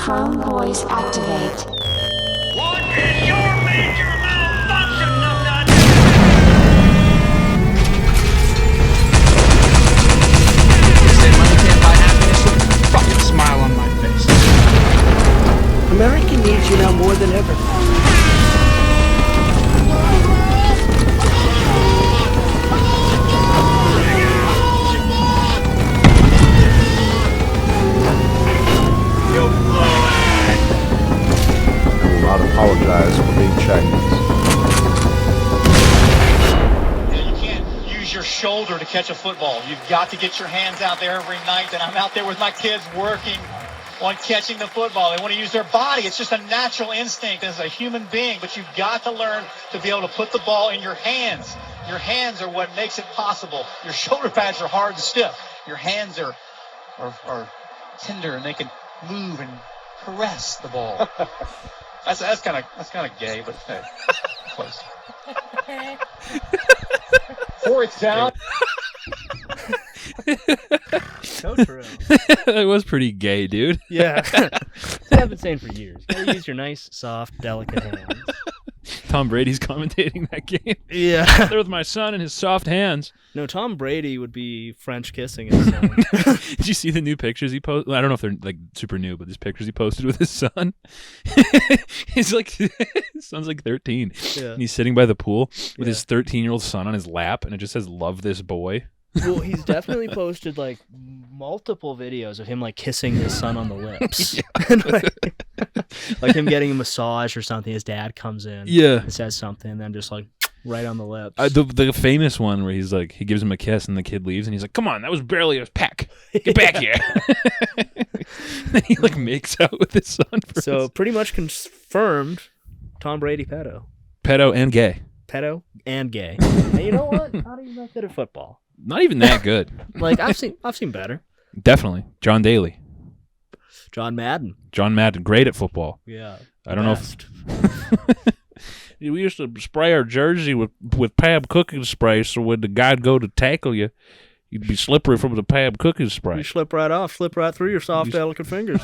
Kromeboys activate. What is your major malfunction, numbnut? Say money can't buy happiness with a fucking smile on my face. America needs you now more than ever. I will not apologize for being Chinese. You can't use your shoulder to catch a football. You've got to get your hands out there every night. And I'm out there with my kids working on catching the football. They want to use their body. It's just a natural instinct as a human being. But you've got to learn to be able to put the ball in your hands. Your hands are what makes it possible. Your shoulder pads are hard and stiff. Your hands are tender and they can move and caress the ball. That's kind of gay, but hey, close. Fourth down. So true. That was pretty gay, dude. Yeah. That's what I've been saying for years. You gotta use your nice, soft, delicate hands. Tom Brady's commentating that game. Yeah. There with my son and his soft hands. No, Tom Brady would be French kissing his son. Did you see the new pictures he posted? I don't know if they're like super new, but these pictures he posted with his son. He's like, his son's like 13. Yeah. And he's sitting by the pool with his 13-year-old son on his lap, and it just says, "Love this boy." Well, he's definitely posted like multiple videos of him like kissing his son on the lips. And, like him getting a massage or something. His dad comes in and says something, and then just like right on the lips. The famous one where he's like, he gives him a kiss and the kid leaves and he's like, "Come on, that was barely a peck. Get back here." Then he like makes out with his son. So pretty much confirmed Tom Brady Pedo and gay. Pedo and gay. And you know what? Not even that good at football. Not even that good. Like I've seen better. Definitely. John Daly. John Madden. Great at football. Yeah. I don't know if we used to spray our jersey with Pab cooking spray, so when the guy'd go to tackle you, you'd be slippery from the Pab cooking spray. You slip right through your soft, delicate fingers.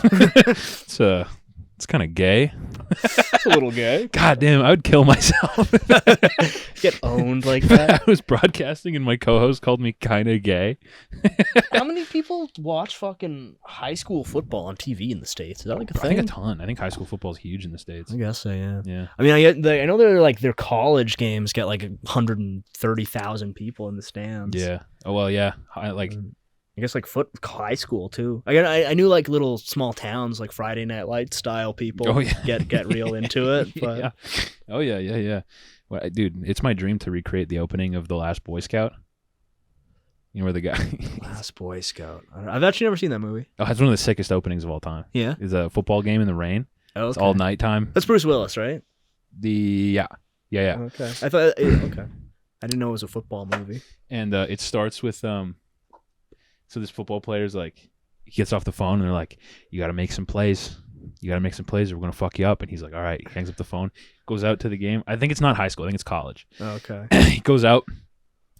It's kind of gay. It's a little gay. God damn, I would kill myself. Get owned like that. I was broadcasting and my co-host called me kind of gay. How many people watch fucking high school football on TV in the States? Is that like a thing? I think a ton. I think high school football is huge in the States. I guess so, yeah. Yeah. I mean, I know they're like their college games get like 130,000 people in the stands. Yeah. Oh, well, yeah. I guess like high school too. I knew like little small towns like Friday Night Lights style people get real into it. But yeah. Oh yeah. Well, dude, it's my dream to recreate the opening of The Last Boy Scout. You know where the guy Last Boy Scout. I've actually never seen that movie. Oh, it's one of the sickest openings of all time. Yeah. It's a football game in the rain. Oh, okay. It's all nighttime. That's Bruce Willis, right? Yeah. Okay. I thought okay. I didn't know it was a football movie. And it starts with so this football player's like, he gets off the phone and they're like, "You got to make some plays. Or we're going to fuck you up." And he's like, "All right." He hangs up the phone, goes out to the game. I think it's not high school. I think it's college. Oh, okay. He goes out.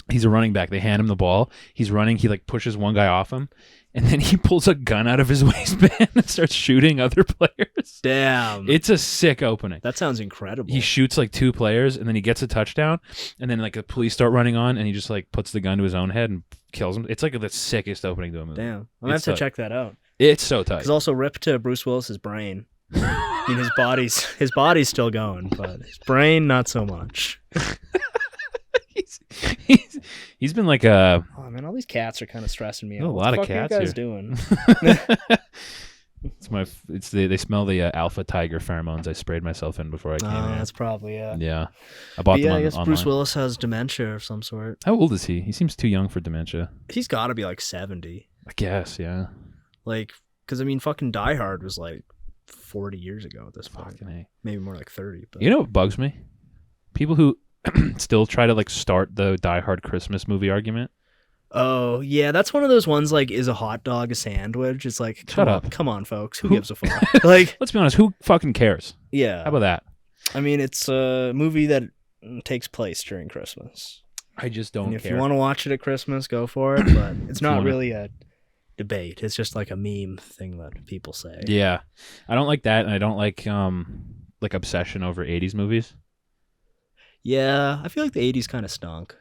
He's a running back. They hand him the ball. He's running. He like pushes one guy off him. And then he pulls a gun out of his waistband and starts shooting other players. Damn. It's a sick opening. That sounds incredible. He shoots like 2 players and then he gets a touchdown. And then like the police start running on and he just like puts the gun to his own head and kills him. It's like the sickest opening to a movie. Damn. I'm going to have to check that out. It's so tight. Because also rip to Bruce Willis's brain. I mean, his body's still going, but his brain, not so much. He's been like a... Oh, man, all these cats are kind of stressing me out. A lot of what the fuck cats are you guys doing? They smell the alpha tiger pheromones I sprayed myself in before I came in. That's probably it. Yeah. I bought them I guess online. Bruce Willis has dementia of some sort. How old is he? He seems too young for dementia. He's got to be like 70. I guess, yeah. Like, because I mean, fucking Die Hard was like 40 years ago at this point. Fucking A. Maybe more like 30. But... You know what bugs me? People who still try to like start the Die Hard Christmas movie argument. Oh, yeah, that's one of those ones like, is a hot dog a sandwich? It's like, Shut up. Come on, folks. Who gives a fuck? Like, let's be honest, who fucking cares? Yeah. How about that? I mean, it's a movie that takes place during Christmas. I just don't care. If you want to watch it at Christmas, go for it, but it's not really a debate. It's just like a meme thing that people say. Yeah, I don't like that, and I don't like obsession over 80s movies. Yeah, I feel like the 80s kind of stunk.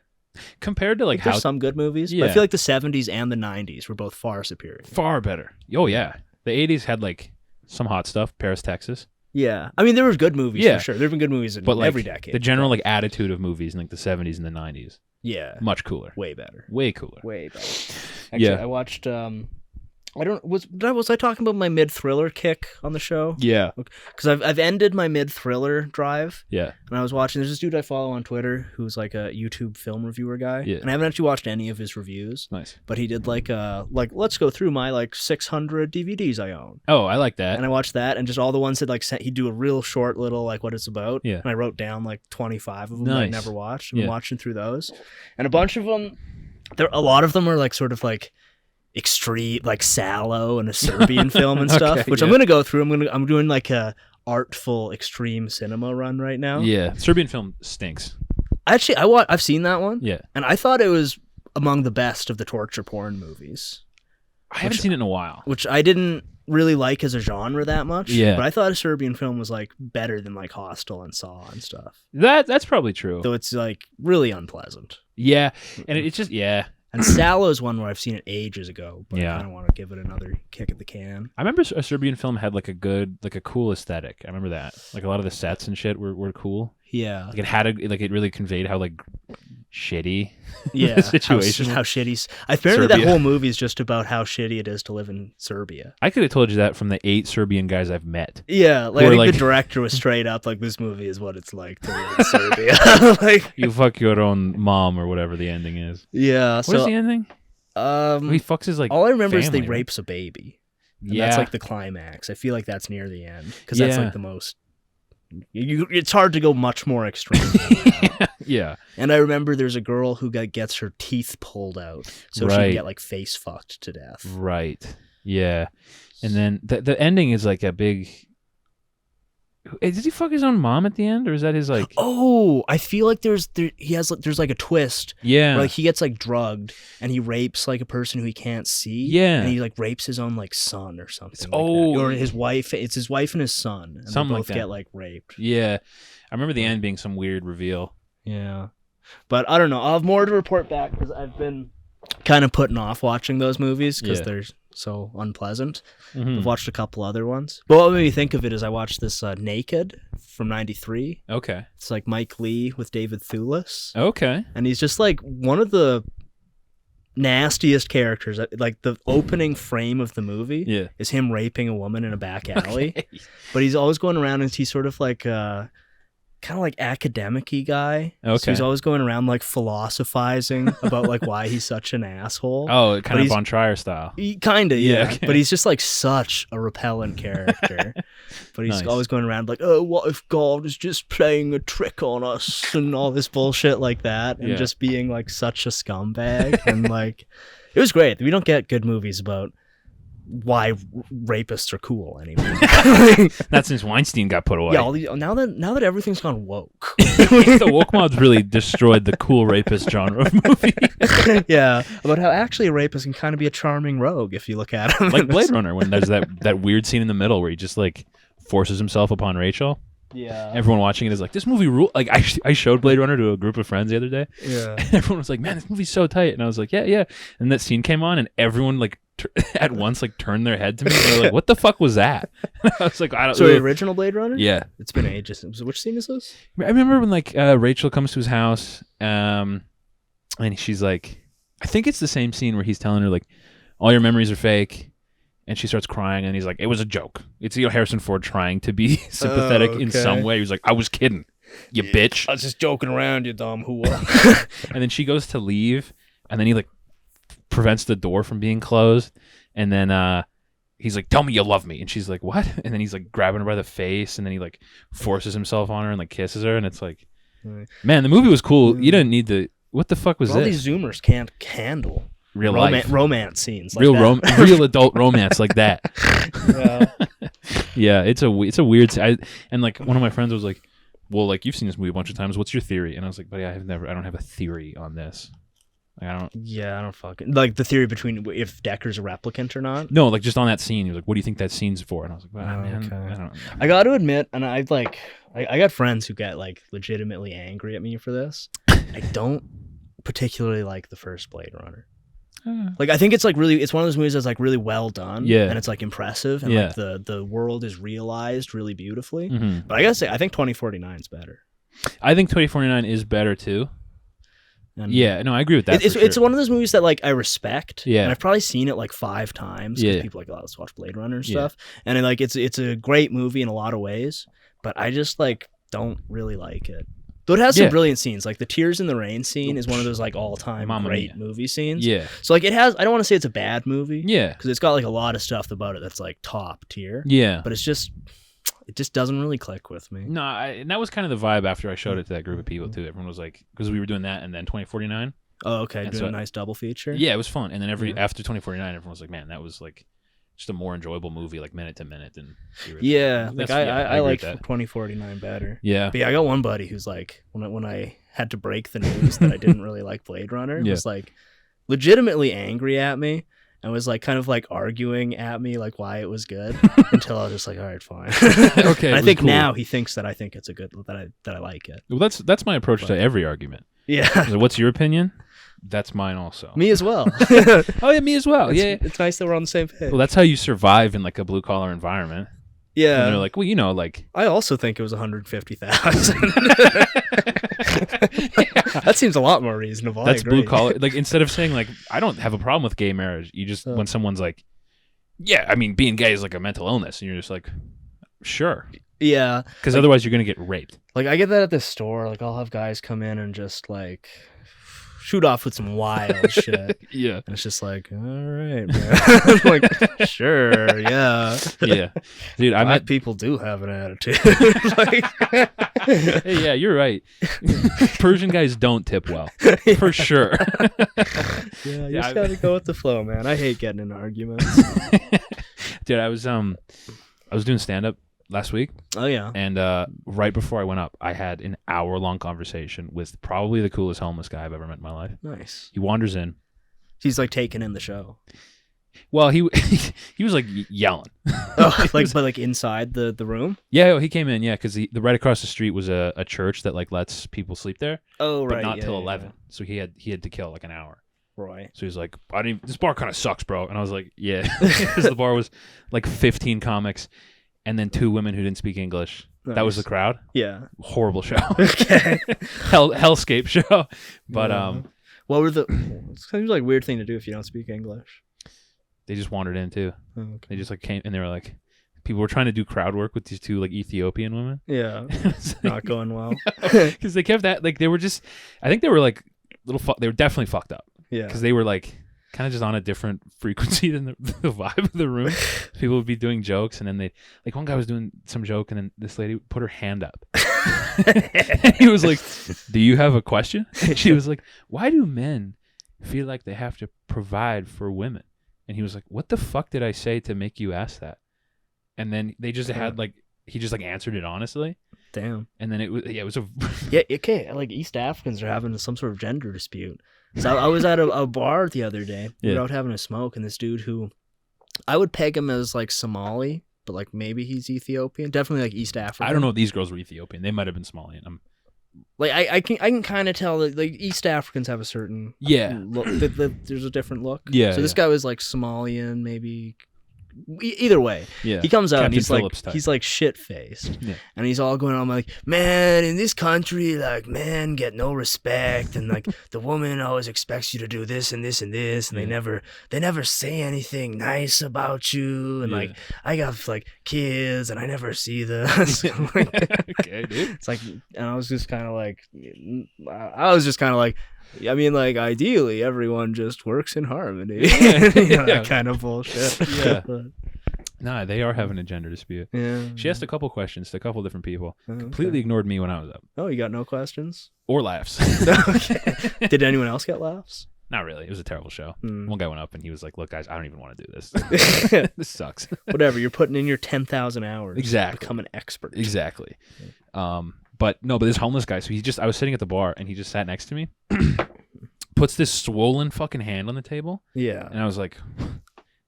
Compared to like how there's some good movies, but Yeah. I feel like the 70s and the 90s were both far superior. far better. Oh yeah, the 80s had like some hot stuff. Paris, Texas. Yeah, I mean there were good movies Yeah. for sure. There've been good movies in But like every decade. the general like attitude of movies in like the 70s and the 90s, yeah, much cooler. way better. Way cooler. Way better. Actually, Yeah. I watched. Was I talking about my mid thriller kick on the show? Yeah. Because I've ended my mid thriller drive, Yeah. and I was watching. There's this dude I follow on Twitter who's like a YouTube film reviewer guy, Yeah. and I haven't actually watched any of his reviews. Nice. But he did like let's go through my like 600 DVDs I own, Oh, I like that. and I watched that, and just all the ones that like he'd do a real short little like what it's about. Yeah. And I wrote down like 25 of them that I Nice. never watched. I'm Yeah. watching through those, and a bunch of them. A lot of them are like sort of like extreme, like Sallow and a Serbian film and stuff, Okay, which yeah. I'm gonna go through. I'm doing like a artful extreme cinema run right now. Yeah. Serbian film stinks. Actually, I've seen that one. Yeah. And I thought it was among the best of the torture porn movies, I haven't seen it in a while. which I didn't really like as a genre that much. Yeah. But I thought a Serbian film was like better than like Hostel and Saw and stuff. That's probably true. Though it's like really unpleasant. Yeah. And it's just And Sallow's one where I've seen it ages ago, but Yeah. I kind of want to give it another kick at the can. I remember a Serbian film had like a cool aesthetic. I remember that. Like a lot of the sets and shit were cool. Yeah. Like it really conveyed how like shitty Yeah, the situation. How shitty. Apparently, that Serbia. whole movie is just about how shitty it is to live in Serbia. I could have told you that from the 8 Serbian guys I've met. Yeah, like Who I are think like- the director was straight up like, "This movie is what it's like to live in Serbia." Like, You fuck your own mom or whatever the ending is. yeah. What is So, the ending? He fucks his like. all I remember is family, they right? rapes a baby. And Yeah, that's like the climax. I feel like that's near the end because that's Yeah. like the most. It's hard to go much more extreme. than that. yeah. And I remember there's a girl who gets her teeth pulled out so she Right. can get like face fucked to death. Right. Yeah. And then the ending is like a big. Does he fuck his own mom at the end, or is that his like? Oh, I feel like there's like a twist. Yeah. Where, like he gets like drugged and he rapes like a person who he can't see. Yeah. And he like rapes his own like son or something. oh. Like that. Or his wife. It's his wife and his son. And Something they like both that. get like raped. Yeah. I remember the end being some weird reveal. Yeah. But I don't know. I'll have more to report back because I've been kind of putting off watching those movies because Yeah. they're so unpleasant. Mhm. I've watched a couple other ones. But what made me think of it is I watched this Naked from '93. Okay. It's like Mike Lee with David Thewlis. Okay. And he's just like one of the nastiest characters. Like the opening frame of the movie Yeah. is him raping a woman in a back alley. Okay. But he's always going around and he's sort of like kind of like academic-y guy. So Okay. he's always going around like philosophizing about like why he's such an asshole. Oh, kind of he's- on Trier style. Kind of, yeah. okay. But he's just like such a repellent character. But he's Nice. always going around like, oh, what if God is just playing a trick on us and all this bullshit like that, and Yeah. just being like such a scumbag. And like, it was great. We don't get good movies about why rapists are cool anymore. That's since Weinstein got put away. Yeah, now that everything's gone woke. The woke mods really destroyed the cool rapist genre of movie. Yeah, about how actually a rapist can kind of be a charming rogue if you look at him. Like Blade Runner, when there's that weird scene in the middle where he just like forces himself upon Rachel. Yeah. Everyone watching it is like, this movie rule. Like I showed Blade Runner to a group of friends the other day. Yeah. And everyone was like, man, this movie's so tight. And I was like, yeah. And that scene came on and everyone like at once like turned their head to me. And they were like, what the fuck was that? And I was like, I don't So know. the original Blade Runner? Yeah. It's been ages. Which scene is this? I remember when like Rachel comes to his house and she's like, I think it's the same scene where he's telling her like, all your memories are fake. And she starts crying, and he's like, "It was a joke." It's Harrison Ford trying to be sympathetic in some way. He was like, "I was kidding, you bitch." I was just joking around, you dumb whore. And then she goes to leave, and then he like prevents the door from being closed, and then he's like, "Tell me you love me," and she's like, "What?" And then he's like grabbing her by the face, and then he like forces himself on her and like kisses her, and it's like, man, the movie was cool. You didn't need to. What the fuck was All this? these Zoomers can't handle Real life, romance scenes. Like real that. real adult romance like that. Yeah. Yeah, it's a weird. And like one of my friends was like, "Well, like you've seen this movie a bunch of times. What's your theory?" And I was like, "Buddy, I don't have a theory on this. Like, I don't. Yeah, I don't fucking like the theory between if Decker's a replicant or not. No, like just on that scene, he was like, "What do you think that scene's for?" And I was like, "Well, man, okay. I don't." I got to admit, and I got friends who get like legitimately angry at me for this. I don't particularly like the first Blade Runner. Like I think it's like really, it's one of those movies that's like really well done, and it's like impressive, and like the world is realized really beautifully. But I gotta say, I think 2049 is better. I think 2049 is better too. And no, I agree with that. It's one of those movies that like I respect. Yeah, and I've probably seen it like 5 times because people are like, oh, let's watch Blade Runner and stuff. And like it's a great movie in a lot of ways, but I just like don't really like it. Though it has some brilliant scenes, like the Tears in the Rain scene is one of those like all-time great movie scenes. Yeah. So like it has, I don't want to say it's a bad movie. Yeah. Because it's got like a lot of stuff about it that's like top tier. Yeah. But it just doesn't really click with me. No, and that was kind of the vibe after I showed it to that group of people too. Everyone was like, because we were doing that and then 2049. Oh, okay. Doing a nice double feature. Yeah, it was fun. And then after 2049, everyone was like, man, that was like just a more enjoyable movie, like minute to minute than the original. Yeah, like I like 2049 better. Yeah. But yeah, I got one buddy who's like, when I had to break the news that I didn't really like Blade Runner, was like legitimately angry at me and was like kind of like arguing at me like why it was good until I was just like, all right, fine. Okay. I think now he thinks that I think it's a good, that I like it. Well, that's my approach to every argument. Yeah. So what's your opinion? That's mine also. Me as well. Oh yeah, me as well. It's nice that we're on the same page. Well, that's how you survive in like a blue collar environment. Yeah. And they're like, well, you know, like I also think it was 150,000. That seems a lot more reasonable. That's blue collar. Like instead of saying like I don't have a problem with gay marriage, you just when someone's like, yeah, I mean being gay is like a mental illness, and you're just like, sure. Yeah. Because like, otherwise you're gonna get raped. Like I get that at the store. Like I'll have guys come in and just like shoot off with some wild shit. Yeah. And it's just like, all right, man. I'm like, sure, yeah. Yeah. Dude, I met people do have an attitude. Like hey, yeah, you're right. Persian guys don't tip well. For sure. Yeah, you just gotta go with the flow, man. I hate getting in arguments. Dude, I was doing stand-up last week. Oh yeah. And right before I went up, I had an hour-long conversation with probably the coolest homeless guy I've ever met in my life. Nice. He wanders in. He's like taking in the show. Well, he was like yelling. Oh, like inside the room? Yeah, he came in, because the right across the street was a church that like lets people sleep there. Oh, right. But not till 11. So he had to kill like an hour. Right. So he's like, this bar kind of sucks, bro. And I was like, yeah. Because the bar was like 15 comics. And then 2 women who didn't speak English. Nice. That was the crowd. Yeah. Horrible show. Okay. Hellscape show. But what were the? It seems like a weird thing to do if you don't speak English. They just wandered in too. Oh, okay. They just like came and they were like, people were trying to do crowd work with these 2 like Ethiopian women. Yeah. Not going well. Because they kept that like they were just. I think they were like they were definitely fucked up. Yeah. Because they were like. Kind of just on a different frequency than the vibe of the room. People would be doing jokes, and then they like one guy was doing some joke, and then this lady put her hand up. And he was like, "Do you have a question?" And she was like, "Why do men feel like they have to provide for women?" And he was like, "What the fuck did I say to make you ask that?" And then they just had like he just like answered it honestly. Damn. And then it was a okay. Like East Africans are having some sort of gender dispute. So I was at a bar the other day. We were out having a smoke, and this dude who I would peg him as like Somali, but like maybe he's Ethiopian. Definitely like East African. I don't know if these girls were Ethiopian. They might have been Somalian. Like I can kind of tell that like East Africans have a certain look. There's a different look. Yeah. So this guy was like Somalian, maybe. Either way, he comes out Captain and he's like shit faced, and he's all going on like, man, in this country, like men get no respect, and like the woman always expects you to do this and this and this, and they never say anything nice about you, and like I got like kids and I never see this. Okay, dude. It's like, and I was just kind of like, I mean, like, ideally, everyone just works in harmony. That kind of bullshit. Yeah. Nah, they are having a gender dispute. Yeah. She asked a couple questions to a couple different people. Completely ignored me when I was up. Oh, you got no questions? Or laughs. Okay. Did anyone else get laughs? Not really. It was a terrible show. One guy went up and he was like, look, guys, I don't even want to do this. This sucks. Whatever. You're putting in your 10,000 hours. Exactly. To become an expert. Exactly. But this homeless guy, so I was sitting at the bar and he just sat next to me. puts this swollen fucking hand on the table. Yeah. And I was like,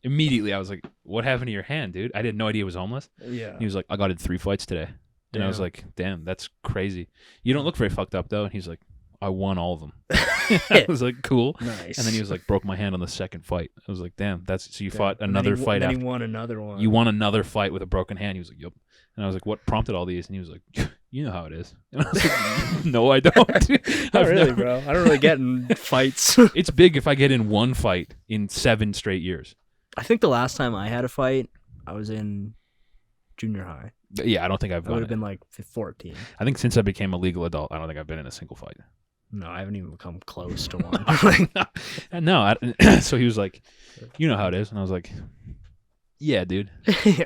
immediately, I was like, what happened to your hand, dude? I didn't know idea he was homeless. Yeah. And he was like, I got in 3 fights today. And I was like, damn, that's crazy. You don't look very fucked up, though. And he's like, I won all of them. I was like, cool. Nice. And then he was like, broke my hand on the second fight. I was like, damn, so you fought another fight after. after. He won another one. You won another fight with a broken hand. He was like, yep. And I was like, what prompted all these? And he was like, you know how it is. And I was like, no, I don't. Not really, bro. I don't really get in fights. It's big if I get in one fight in 7 straight years. I think the last time I had a fight, I was in junior high. But yeah, I don't think I've I would done have it. been like 14. I think since I became a legal adult, I don't think I've been in a single fight. No, I haven't even come close to one. No. So he was like, you know how it is. And I was like, yeah, dude.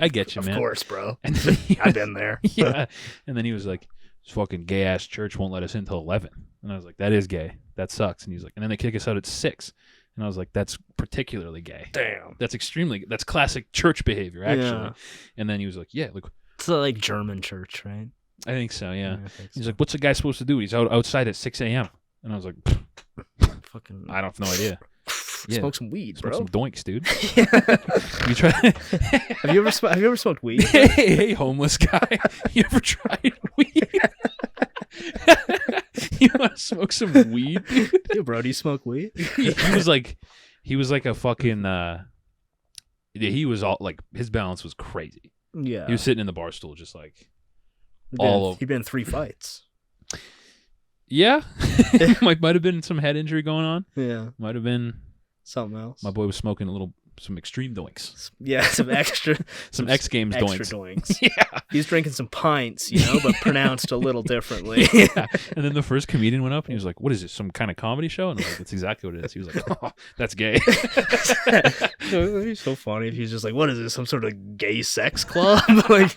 I get you, man. Of course, bro. And then I've been there. Yeah. And then he was like, this fucking gay ass church won't let us in until 11. And I was like, that is gay. That sucks. And he's like, and then they kick us out at 6. And I was like, that's particularly gay. Damn. That's classic church behavior, actually. Yeah. And then he was like, yeah, look. It's like German church, right? I think so, yeah. I think He's so. like, what's a guy supposed to do? He's outside at 6 a.m. And I was like, Fucking. I don't have no idea. Yeah. Smoke some weed, Smoke bro. some doinks, dude. You try. Have you ever smoked weed? Hey, homeless guy. You ever tried weed? You want to smoke some weed, dude? Yo, bro, do you smoke weed? He was like a fucking. He was all like, his balance was crazy. Yeah. He was sitting in the bar stool, just like all over. He'd been in 3 fights. Yeah, might have been some head injury going on. Yeah. Might have been Something else. my boy was smoking some extreme doinks, Yeah, some extra. some X Games extra doinks. doinks. Yeah. He's drinking some pints, but pronounced a little differently. Yeah. And then the first comedian went up and he was like, what is this, some kind of comedy show? And I'm like, that's exactly what it is. He was like, oh, that's gay. It'd be so funny if he's just like, what is this, some sort of gay sex club? Like,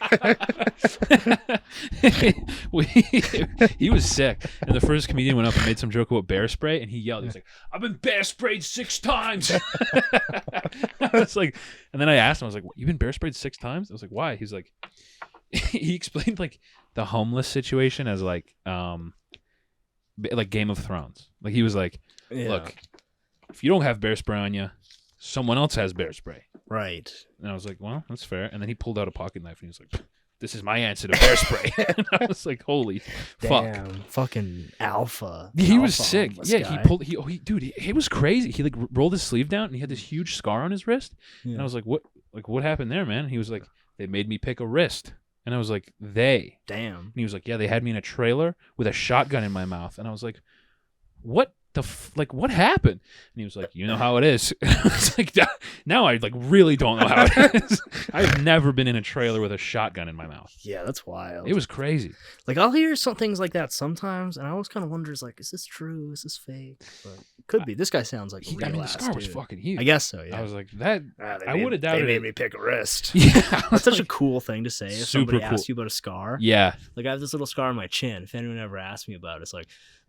He was sick. And the first comedian went up and made some joke about bear spray and he yelled, he was like, I've been bear sprayed 6 times. I was like, and then I asked him, I was like, you've been bear sprayed 6 times? I was like, why? He's like, he explained like the homeless situation as like Game of Thrones. Like he was like, look, if you don't have bear spray on you, someone else has bear spray. right. And I was like, well, that's fair. And then he pulled out a pocket knife and he was like, this is my answer to bear spray. And I was like, holy fuck. Damn, fucking alpha. He was Alpha sick. homeless Yeah, guy. He was crazy. He like rolled his sleeve down and he had this huge scar on his wrist. Yeah. And I was like, what happened there, man? And he was like, they made me pick a wrist. And I was like, they. Damn. And he was like, yeah, they had me in a trailer with a shotgun in my mouth. And I was like, what what happened? And he was like, you know how it is. And I was like, now I like really don't know how it is. I've never been in a trailer with a shotgun in my mouth. Yeah, that's wild. It was crazy. Like, I'll hear some things like that sometimes, and I always kind of wonder, like, is this true? Is this fake? But it could be. This guy sounds like a real the ass scar was dude. fucking huge. I guess so, yeah. I was like, that. They I made- would have doubted They made it. me pick a wrist. Yeah. That's such a cool thing to say if Super somebody cool. asks you about a scar. Yeah. Like, I have this little scar on my chin. If anyone ever asked me about it, it's like,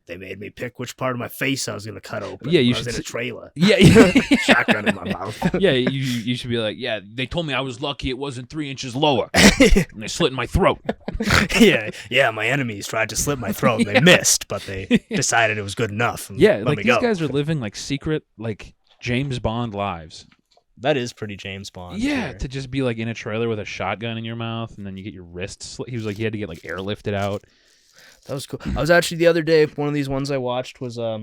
they made me pick which part of my face I was going to cut open. Yeah, you when I was should in a say- trailer. Yeah. Shotgun in my mouth. Yeah, you should be like, yeah, they told me I was lucky it wasn't 3 inches lower. And they slit in my throat. yeah, my enemies tried to slit my throat. They missed, but they decided it was good enough. And Yeah, let like me these go. guys are living like secret, like James Bond lives. That is pretty James Bond. Yeah, here. to just be like in a trailer with a shotgun in your mouth and then you get your wrist slit. He was like, he had to get like airlifted out. That was cool. I was actually the other day, one of these ones I watched was a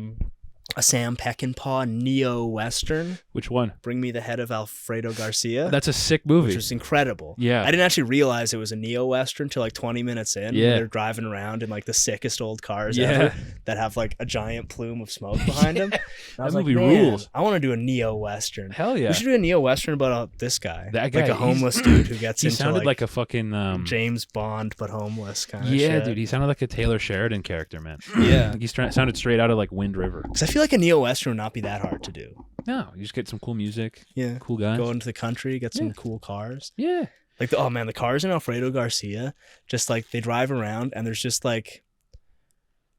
Sam Peckinpah neo-western. Which one? Bring Me the Head of Alfredo Garcia. That's a sick movie. Which was incredible. Yeah. I didn't actually realize it was a neo-western till like 20 minutes in. Yeah. When they're driving around in like the sickest old cars Yeah. ever that have like a giant plume of smoke behind them. And I was That like, movie "Man, rules." I want to do a neo-western. Hell yeah. We should do a neo-western about this guy. That guy, like a he's- homeless dude who gets He into sounded like like a fucking James Bond but homeless kind of yeah, shit. dude. He sounded like a Taylor Sheridan character, man. Yeah. Like he sounded straight out of like Wind River. Because I feel like a neo-western would not be that hard to do. No, you just get some cool music. Yeah. Cool guys. Go into the country, get some Yeah. cool cars. Yeah. Like, the cars in Alfredo Garcia, just like they drive around and there's just like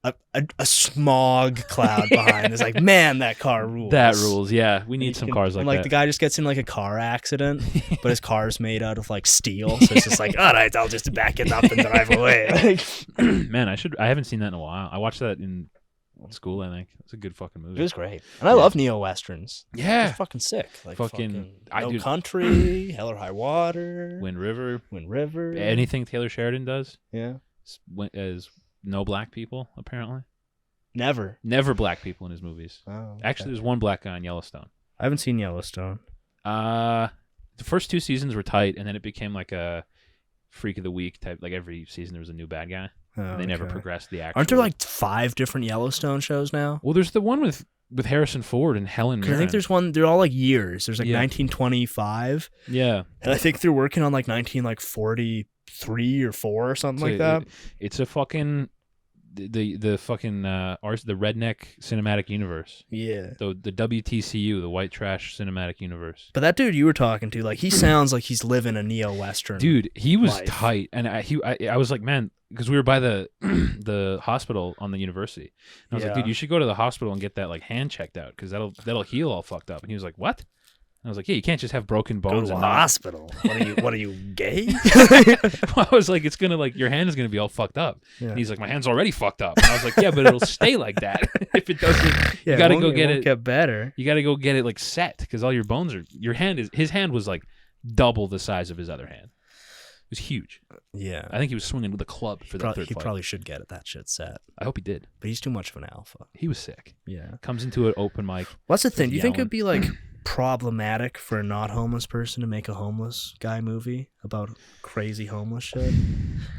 a smog cloud behind. It's like, man, that car rules. That rules. Yeah, we need You some can- cars like and, like that. the guy just gets in like a car accident, but his car's made out of like steel, so it's just like, all right, I'll just back it up and drive away. Like, Man, I haven't seen that in a while. I watched that in school, I think. It's a good fucking movie. It was great, and I love neo westerns. Yeah. They're fucking sick. Like Fucking- No Country, Hell or High Water, Wind River. Anything. Taylor Sheridan does Yeah. is no black people, apparently. Never. Never black people in his movies. Oh, okay. Actually, there's one black guy in Yellowstone. I haven't seen Yellowstone. The first 2 seasons were tight, and then it became like a Freak of the Week type. Like every season there was a new bad guy. Oh, They never okay. progressed the actual. Aren't there like 5 different Yellowstone shows now? Well, there's the one with Harrison Ford and Helen 'Cause Mirren. I think there's one. They're all like years. There's like Yeah. 1925, Yeah. and I think they're working on like 1943 or 4 or something like that. It's a fucking the fucking the redneck cinematic universe. Yeah. The WTCU, the white trash cinematic universe. But that dude you were talking to, like, he sounds like he's living a neo-western. Dude, he was life. tight, and I was like, man, because we were by the the hospital on the university. And I was like, Yeah. dude, you should go to the hospital and get that like hand checked out because that'll heal all fucked up. And he was like, what? And I was like, yeah, you can't just have broken Go bones. to a and not... hospital. What are you, gay? I was like, it's gonna like your hand is gonna be all fucked up. Yeah. And he's like, my hand's already fucked up. And I was like, yeah, but it'll stay like that if it doesn't. You gotta go get it. Get better. You gotta go get it like set because all your bones are. His hand was like double the size of his other hand. It was huge. Yeah. I think he was swinging with a club for that third He fight. probably should get it. That shit set. I hope he did. But he's too much of an alpha. He was sick. Yeah. Comes into an open mic. What's the thing? Do you think yelling. it'd be like problematic for a not homeless person to make a homeless guy movie about crazy homeless shit?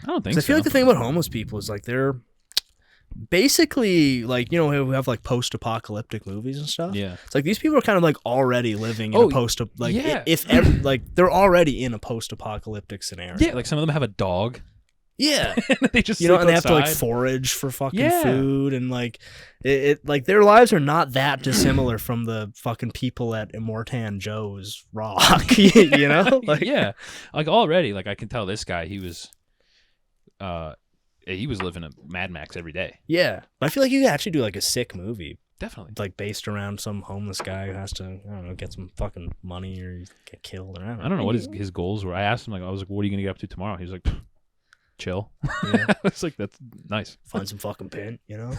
I don't think 'Cause so. I feel like the thing about homeless people is like they're basically like, you know, we have like post-apocalyptic movies and stuff. Yeah. It's like these people are kind of like already living in Oh, a post like yeah. like they're already in a post-apocalyptic scenario. Yeah, like some of them have a dog. Yeah. They just You know, sleep and they have to like outside. forage for fucking Yeah. food, and like it like their lives are not that dissimilar from the fucking people at Immortan Joe's Rock. You know, like Yeah, like already, like I can tell this guy he was living a Mad Max every day. yeah. But I feel like you could actually do like a sick movie, Definitely. like based around some homeless guy who has to, I don't know, get some fucking money or get killed, or I don't know what his goals were. I asked him like, I was like, what are you gonna get up to tomorrow? He was like, chill. Yeah. I was like, that's nice. Find some fucking pin, you know.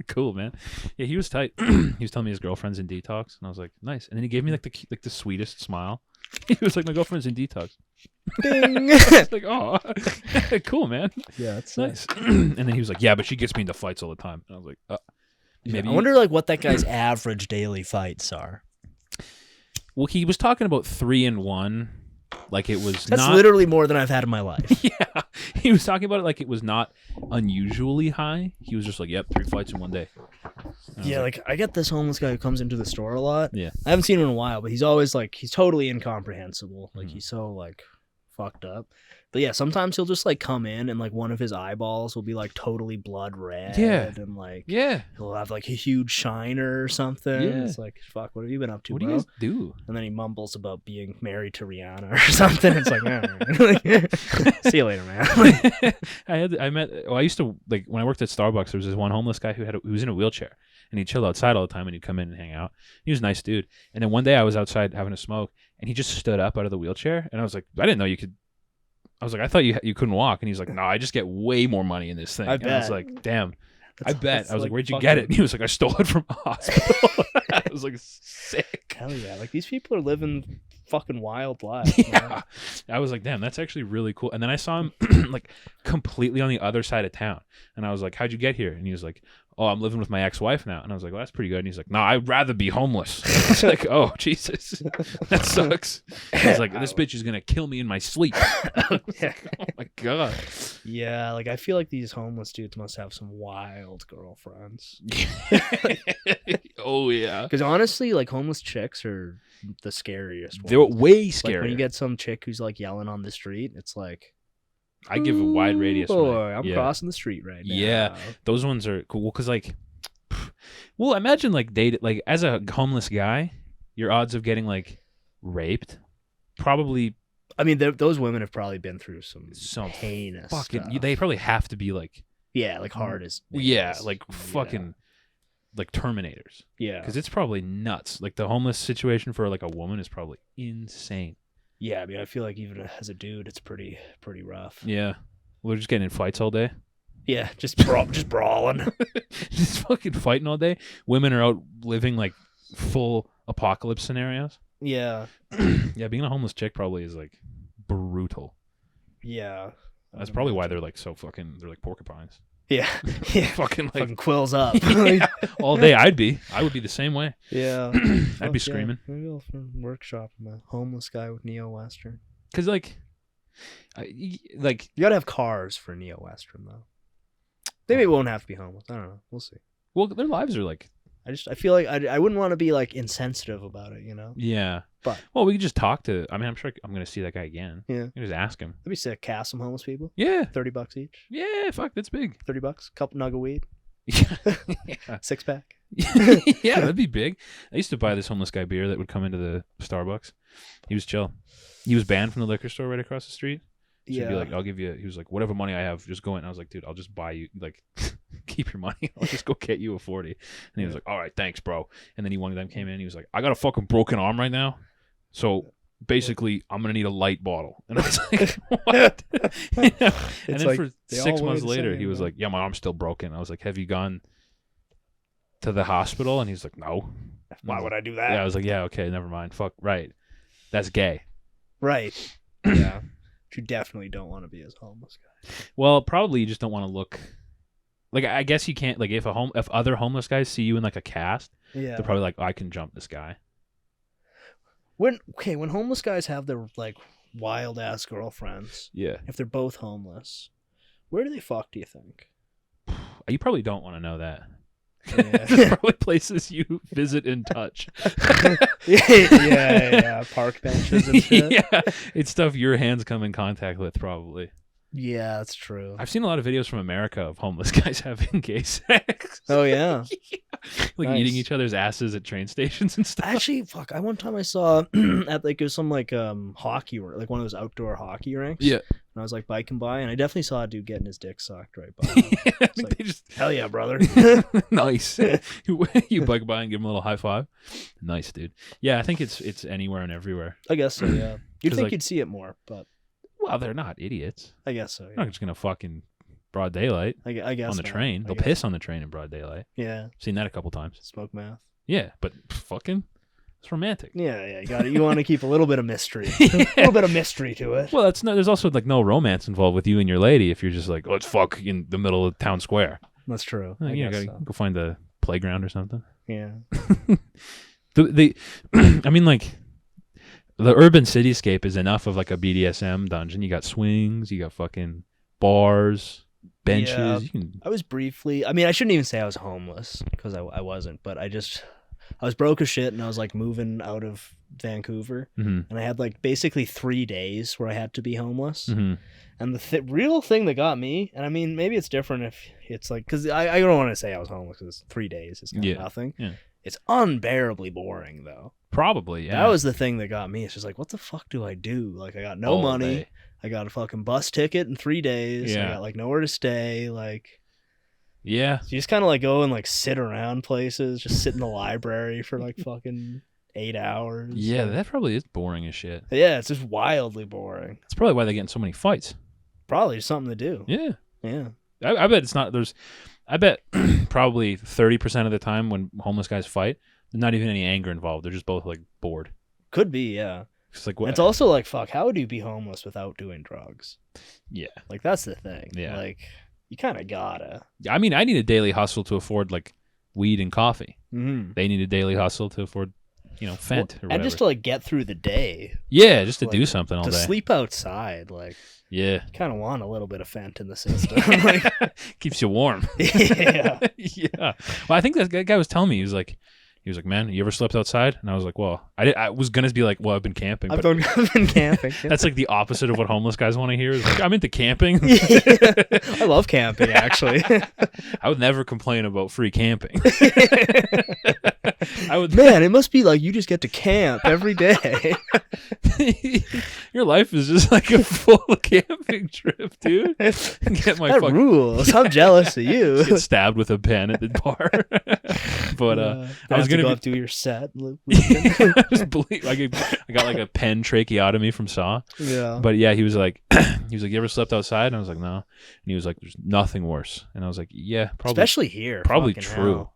Cool, man. Yeah, he was tight. He was telling me his girlfriend's in detox, and I was like, nice. And then he gave me like the sweetest smile. He was like, my girlfriend's in detox. Ding. I was like, oh, cool, man. Yeah, it's Nice. And then he was like, yeah, but she gets me into fights all the time. And I was like, maybe. I wonder like what that guy's average daily fights are. Well, he was talking about 3 and 1, like it was That's not. literally more than I've had in my life. Yeah, he was talking about it like it was not unusually high. He was just like, "Yep, 3 fights in one day." And I was Yeah, like I get this homeless guy who comes into the store a lot. Yeah. I haven't seen him in a while, but he's always like he's totally incomprehensible. Like he's so like fucked up. But yeah, sometimes he'll just like come in and like one of his eyeballs will be like totally blood red. Yeah. And like yeah. he'll have like a huge shiner or something. Yeah. It's like, fuck, what have you been up to, What do bro? you guys do? And then he mumbles about being married to Rihanna or something. It's like, man. See you later, man. I used to like when I worked at Starbucks. There was this one homeless guy who was in a wheelchair, and he'd chill outside all the time, and he'd come in and hang out. He was a nice dude. And then one day I was outside having a smoke, and he just stood up out of the wheelchair, and I was like, I didn't know you could. I was like, I thought you couldn't walk, and he's like, no, I just get way more money in this thing. I And I was bet. like, damn. I bet. that's I was like, like where'd you get it? fucking- And he was like, I stole it from a hospital. I was like, sick. Hell yeah. Like these people are living fucking wild lives. Yeah. Man. I was like, damn, that's actually really cool. And then I saw him like completely on the other side of town. And I was like, how'd you get here? And he was like, oh, I'm living with my ex-wife now. And I was like, well, that's pretty good. And he's like, no, I'd rather be homeless. I was like, oh, Jesus. That sucks. He's like, this bitch is going to kill me in my sleep. I was like, oh, my God. Yeah, like I feel like these homeless dudes must have some wild girlfriends. Oh, yeah. Because honestly, like homeless chicks are the scariest ones. They're way Like scarier. when you get some chick who's like yelling on the street, it's like, I give a wide radius. when I- boy, I'm yeah. crossing the street right now. Yeah. Those ones are cool because, like, well, imagine like like as a homeless guy, your odds of getting like raped probably I mean, those women have probably been through some heinous fucking. stuff. They probably have to be like, Yeah, like hard as yeah, nails. like Yeah. fucking, like Terminators. Yeah. Because it's probably nuts. Like the homeless situation for like a woman is probably insane. Yeah, I mean, I feel like even as a dude, it's pretty rough. Yeah. Well, they're just getting in fights all day. Yeah, just brawling. Just fucking fighting all day. Women are out living like full apocalypse scenarios. Yeah. Yeah, being a homeless chick probably is like brutal. Yeah. That's probably why they're like so fucking. They're like porcupines. Yeah. Yeah. Fucking like fucking quills up. Yeah, all day. I would be the same way. Yeah. I'd be screaming. Maybe I'll workshop a homeless guy with Neo-Western. Cause like you gotta have cars for Neo-Western though. Maybe it won't have to be homeless. I don't know. We'll see. Well, their lives are like. I feel like I wouldn't want to be like insensitive about it, you know. Yeah. But well, we could just talk to. I mean, I'm sure I'm gonna see that guy again. Yeah. Just ask him. That'd be sick. Cast some homeless people. Yeah. $30 each. Yeah. Fuck, that's big. $30. Couple nug of weed. Yeah. 6-pack. Yeah, that'd be big. I used to buy this homeless guy beer that would come into the Starbucks. He was chill. He was banned from the liquor store right across the street. So he'd be like, I'll give you. He was like, whatever money I have, just go in. And I was like, dude, I'll just buy you. Like, keep your money. I'll just go get you a 40. And he was like, all right, thanks, bro. And then one of them came in. He was like, I got a fucking broken arm right now, so basically, I'm gonna need a light bottle. And I was like, what? And then like, for 6 months later, he was like, yeah, my arm's still broken. I was like, have you gone to the hospital? And he's like, no. Why would I do that? Yeah, I was like, yeah, okay, never mind. Fuck, right. That's gay. Right. Yeah. You definitely don't want to be as homeless guy. Well, probably you just don't want to look like. I guess you can't like if other homeless guys see you in like a cast, Yeah. they're probably like, oh, I can jump this guy. When homeless guys have their like wild ass girlfriends, Yeah. if they're both homeless, where do they fuck? Do you think? You probably don't want to know that. Yeah. There's probably places you visit and touch. yeah. Park benches and shit. Yeah, it's stuff your hands come in contact with, probably. Yeah, that's true. I've seen a lot of videos from America of homeless guys having gay sex. Oh yeah. Like Nice. eating each other's asses at train stations and stuff. Actually, fuck. One time I saw at like it was some like hockey like one of those outdoor hockey rinks. Yeah. And I was like biking by, and I definitely saw a dude getting his dick sucked right by. Him. I It's think like, they just hell yeah, brother. nice. You bike by and give him a little high five. Nice, dude. Yeah, I think it's anywhere and everywhere. I guess so. Yeah. You'd 'Cause, think like- you'd see it more, but Well, they're not idiots. I guess so. They're Yeah. not just gonna fucking broad daylight I guess on the not. train. I They'll guess- piss on the train in broad daylight. Yeah. Seen that a couple times. Smoke meth. Yeah, but fucking, it's romantic. Yeah. You want to keep a little bit of mystery. A little bit of mystery to it. Well, there's also like no romance involved with you and your lady if you're just like, let's fuck in the middle of town square. That's true. I You guess gotta so. go find the playground or something. Yeah. I mean, like, the urban cityscape is enough of like a BDSM dungeon. You got swings, you got fucking bars, benches. Yeah. You can, I was briefly. I mean, I shouldn't even say I was homeless because I wasn't, but I was broke as shit, and I was like moving out of Vancouver, Mhm. and I had like basically 3 days where I had to be homeless. Mhm. And the real thing that got me, and I mean, maybe it's different if it's like, because I don't want to say I was homeless because 3 days is kind of nothing. Yeah. It's unbearably boring though. Probably, yeah. That was the thing that got me. It's just like, what the fuck do I do? Like, I got no All money. day. I got a fucking bus ticket in 3 days. I Yeah. got like nowhere to stay. Like, Yeah. so you just kind of like go and like sit around places, just sit in the library for like fucking 8 hours. Yeah, that probably is boring as shit. Yeah, it's just wildly boring. That's probably why they get in so many fights. Probably just something to do. Yeah. Yeah. I bet it's not, I bet probably 30% of the time when homeless guys fight, there's not even any anger involved. They're just both like bored. Could be, yeah. It's like, And what? it's also like, fuck, how would you be homeless without doing drugs? Yeah. Like, that's the thing. Yeah. Like, you kind of gotta. I mean, I need a daily hustle to afford like weed and coffee. Mm-hmm. They need a daily hustle to afford, Fent or whatever. And just to like get through the day. yeah, just to like, do something all To day. sleep outside, like, Yeah. kind of want a little bit of Fent in the system. Like, Keeps you warm. yeah. Yeah. Well, I think that guy was telling me, he was like, man, you ever slept outside? And I was like, well, I was going to be like, well, I've been camping. I've But been camping. that's like the opposite of what homeless guys want to hear. Is like, I'm into camping. I love camping, actually. I would never complain about free camping. I would. Man, it must be like you just get to camp every day. Your life is just like a full camping trip, dude. Get my That rules. I'm jealous of you. Get stabbed with a pen at the bar. But I was gonna go be... up to your set. Just believe I got like a pen tracheotomy from Saw. Yeah. But yeah, he was like, you ever slept outside? And I was like, no. And he was like, there's nothing worse. And I was like, yeah, probably. Especially here. Probably fucking true. hell.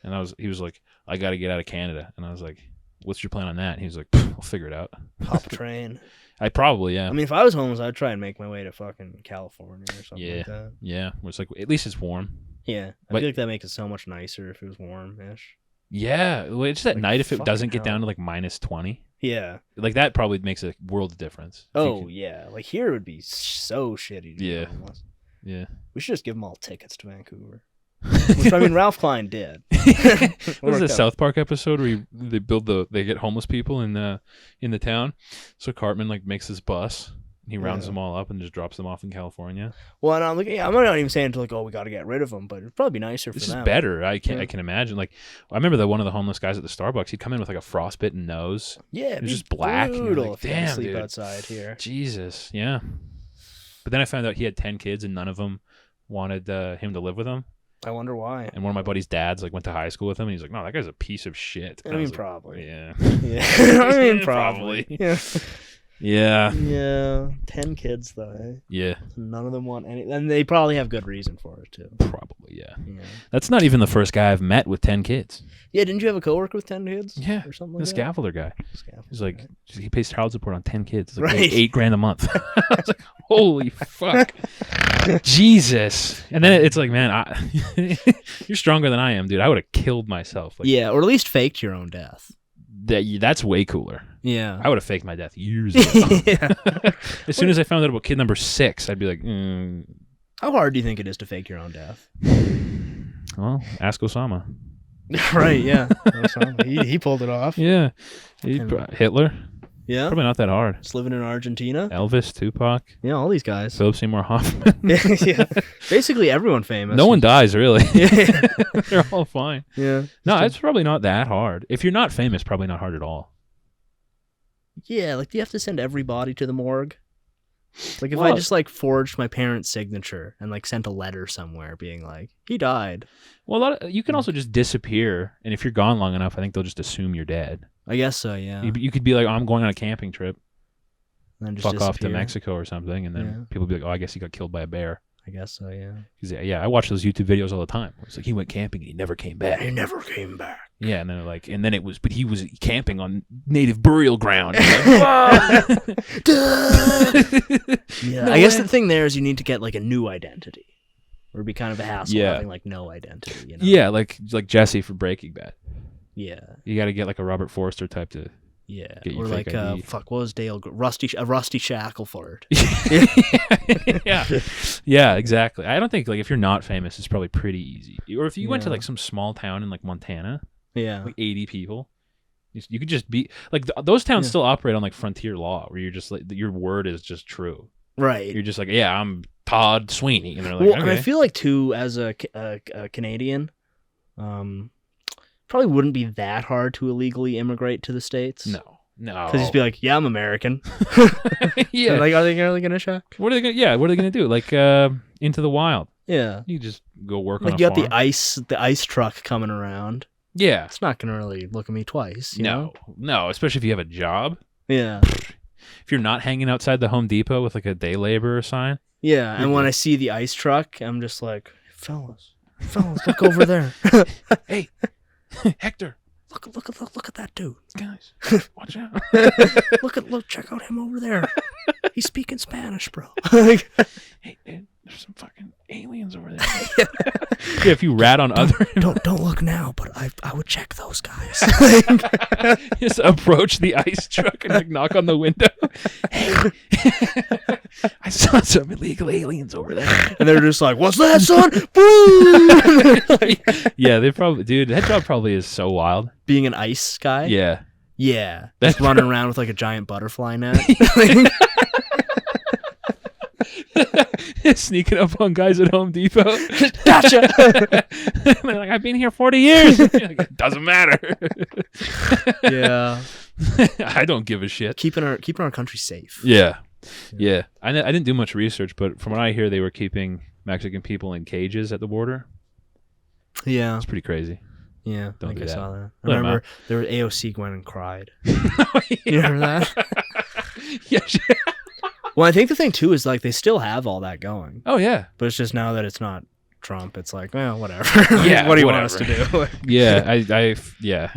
And he was like, I got to get out of Canada. And I was like, what's your plan on that? And he was like, I'll figure it out. Hop a train. I probably, yeah. I mean, if I was homeless, I'd try and make my way to fucking California or something like that. Yeah. Where it's like, at least it's warm. Yeah. I feel like that makes it so much nicer if it was warm-ish. Yeah. Well, it's at Like, night if it doesn't get hell. down to like -20. Yeah. Like that probably makes a world of difference. Oh, yeah. Like here it would be so shitty to be homeless. Yeah. We should just give them all tickets to Vancouver. Which, I mean, Ralph Klein did. What was the South Park episode where they get homeless people in the town? So Cartman like makes this bus. And he rounds them all up and just drops them off in California. Well, and I'm like, I'm not even saying to like, oh, we got to get rid of them, but it'd probably be nicer for This them. is better. I can imagine. Like, I remember one of the homeless guys at the Starbucks. He'd come in with like a frostbitten nose. Yeah, it was just black. And you're brutal like, if you had to damn, sleep dude. outside here. Jesus, yeah. But then I found out he had 10 kids and none of them wanted him to live with them. I wonder why. And one of my buddy's dads like went to high school with him, and he's like, "No, that guy's a piece of shit." I And mean, was like, probably. Yeah. Yeah. I mean, Probably. probably. Yeah. Yeah. Yeah. 10 kids though. Eh? Yeah. None of them want any, and they probably have good reason for it too. Probably. Yeah. Yeah. That's not even the first guy I've met with 10 kids. Yeah. Didn't you have a coworker with 10 kids? Yeah. Or something The like that? scaffolder guy. He's like, guy. he pays child support on 10 kids. It's like Right. $8,000 a month. I was like, holy fuck. Jesus. And then it's like, man, you're stronger than I am, dude. I would have killed myself. Like, Yeah, or at least faked your own death. that's way cooler. Yeah. I would have faked my death years ago. Yeah. As soon as I found out about kid number 6, I'd be like, How hard do you think it is to fake your own death? well, ask Osama. Right, yeah. He pulled it off. Yeah. Hitler. Yeah. Probably not that hard. Just living in Argentina. Elvis, Tupac, Yeah, all these guys. Philip Seymour Hoffman. Yeah. Basically everyone famous. No one dies, really. Yeah. They're all fine. Yeah. No, it's probably not that hard. If you're not famous, probably not hard at all. Yeah, like do you have to send everybody to the morgue? Like if I just like forged my parents' signature and like sent a letter somewhere being like, he died. Well, you can also just disappear, and if you're gone long enough, I think they'll just assume you're dead. I guess so, yeah. You could be like, oh, I'm going on a camping trip. And then just Fuck off to disappear. Mexico or something, and then people be like, oh, I guess he got killed by a bear. I guess so, yeah. 'Cause, yeah, I watch those YouTube videos all the time. It's like he went camping and he never came back. He never came back. Yeah, and then but he was camping on native burial ground. Like, Yeah, No I guess way. the thing there is you need to get like a new identity. Or it'd be kind of a hassle Yeah. having like no identity, you know? yeah, like Jesse for Breaking Bad. Yeah. You got to get like a Robert Forster type to. Yeah. Get your Or fake like ID. what was Dale Rusty Shackleford. Yeah, yeah, exactly. I don't think like if you're not famous, it's probably pretty easy. Or if you went to Yeah. like some small town in like Montana, Yeah. like 80 people, you could just be like those towns Yeah. still operate on like frontier law, where you're just like your word is just true. Right. You're just like, yeah, I'm Todd Sweeney, and they're like, Well, okay. and I feel like too, as a Canadian, probably wouldn't be that hard to illegally immigrate to the States. no, Because you'd be like, yeah, I'm American. yeah. Like, are they really gonna check? What are they gonna? Yeah, what are they gonna do? Like Into the Wild. Yeah. You just go work Like on a you got farm. the ice truck coming around. Yeah. It's not gonna really look at me twice. You know? No, especially if you have a job. Yeah. If you're not hanging outside the Home Depot with like a day laborer sign. Yeah. And when I see the ice truck, I'm just like, fellas, look over there. Hey, Hector, Look at that dude. guys, watch out. Look, check out him over there. He's speaking Spanish, bro. Hey, dude, there's some fucking aliens over there. Yeah, if you rat on other, don't look now, but I would check those guys. just approach the ice truck and like knock on the window. Hey, I saw some illegal aliens over there. And they're just like, what's that, son? Boom! Yeah, they probably, dude, that job probably is so wild. Being an ice guy? Yeah. Yeah. That's Just running around with like a giant butterfly net. Sneaking up on guys at Home Depot. Gotcha! They're like, I I've been here 40 years. Like, it doesn't matter. Yeah. I don't give a shit. Keeping our country safe. Yeah. I didn't do much research, but from what I hear, they were keeping Mexican people in cages at the border. Yeah. It's pretty crazy. Yeah, Don't do I that. saw that. I Let 'em remember out. there was AOC went and cried. Oh, yeah. You remember that? Yeah. Well, I think the thing too is like they still have all that going, Oh, yeah. but it's just now that it's not Trump, it's like, well, whatever. Yeah, what do you whatever. want us to do? Yeah, yeah.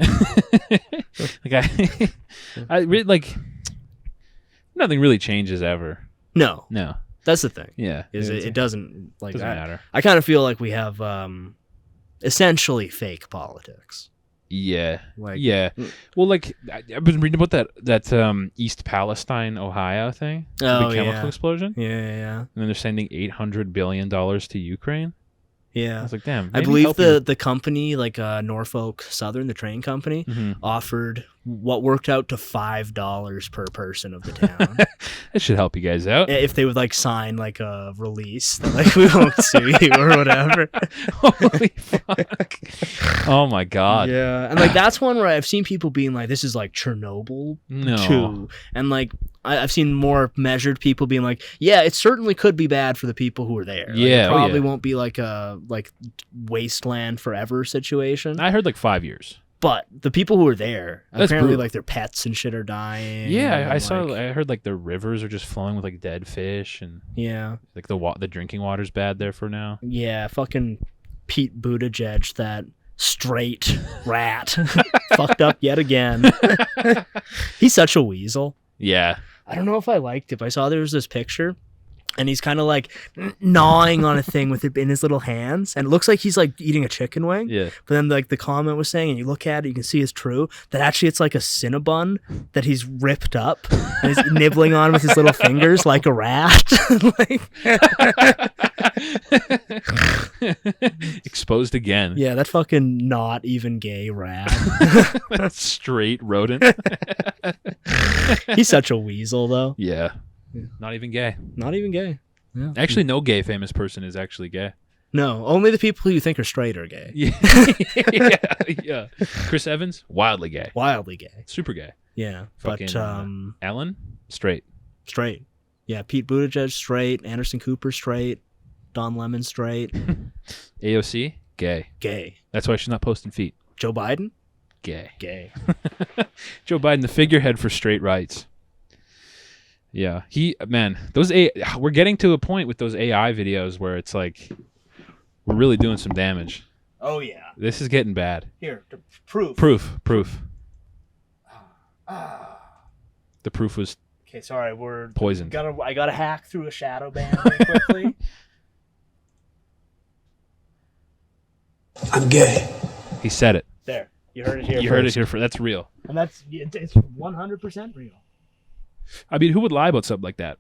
Like I really like. Nothing really changes ever. No, No. that's the thing. Yeah. Is it doesn't like doesn't that. matter. I kind of feel like we have essentially fake politics. Yeah. Like, Yeah. Well, like I've been reading about that East Palestine, Ohio thing, Oh, the chemical yeah. explosion, Yeah. and then they're sending $800 billion to Ukraine. I Yeah. was like, damn. I maybe believe help you. the company, like Norfolk Southern, the train company, Mhm. offered what worked out to $5 per person of the town. That should help you guys out. If they would like sign like a release that like we won't sue you or whatever. Holy fuck! Oh my god! Yeah, and like that's one where I've seen people being like, "This is like Chernobyl No. 2," and like I've seen more measured people being like, "Yeah, it certainly could be bad for the people who are there. Like, Yeah, it oh, probably yeah. won't be like a wasteland forever situation." I heard like 5 years. But the people who are there, That's apparently, brutal. like their pets and shit are dying. Yeah, I and, saw. like- I heard like the rivers are just flowing with like dead fish, and Yeah, like the drinking water's bad there for now. yeah. Fucking Pete Buttigieg, that straight rat, fucked up yet again. He's such a weasel. Yeah. I don't know if I liked it, but I saw there was this picture, and he's kind of like gnawing on a thing with it in his little hands, and it looks like he's like eating a chicken wing. Yeah. But then like the comment was saying, and you look at it, you can see it's true, that actually it's like a Cinnabon that he's ripped up and he's nibbling on with his little fingers like a rat. Like, Exposed again. yeah, that fucking not even gay rat. That's straight rodent. He's such a weasel though. Yeah. Not even gay. Not even gay. Yeah. Actually, no gay famous person is actually gay. No, only the people who you think are straight are gay. Yeah. Yeah. Chris Evans, wildly gay. Wildly gay. Super gay. Yeah. Fucking But Ellen, straight. straight. Yeah, Pete Buttigieg straight, Anderson Cooper straight, Don Lemon straight, AOC, gay. gay. That's why she's not posting feet. Joe Biden, Gay. gay. Joe Biden, the figurehead for straight rights. Yeah, we're getting to a point with those AI videos where it's like we're really doing some damage. Oh yeah. This is getting bad. Here, proof. Proof. The proof was Okay, sorry, we're poisoned. I gotta hack through a shadow ban really quickly. I'm gay. He said it. There, you heard it here. You heard it first. here. That's real. And it's 100% real. I mean, who would lie about something like that?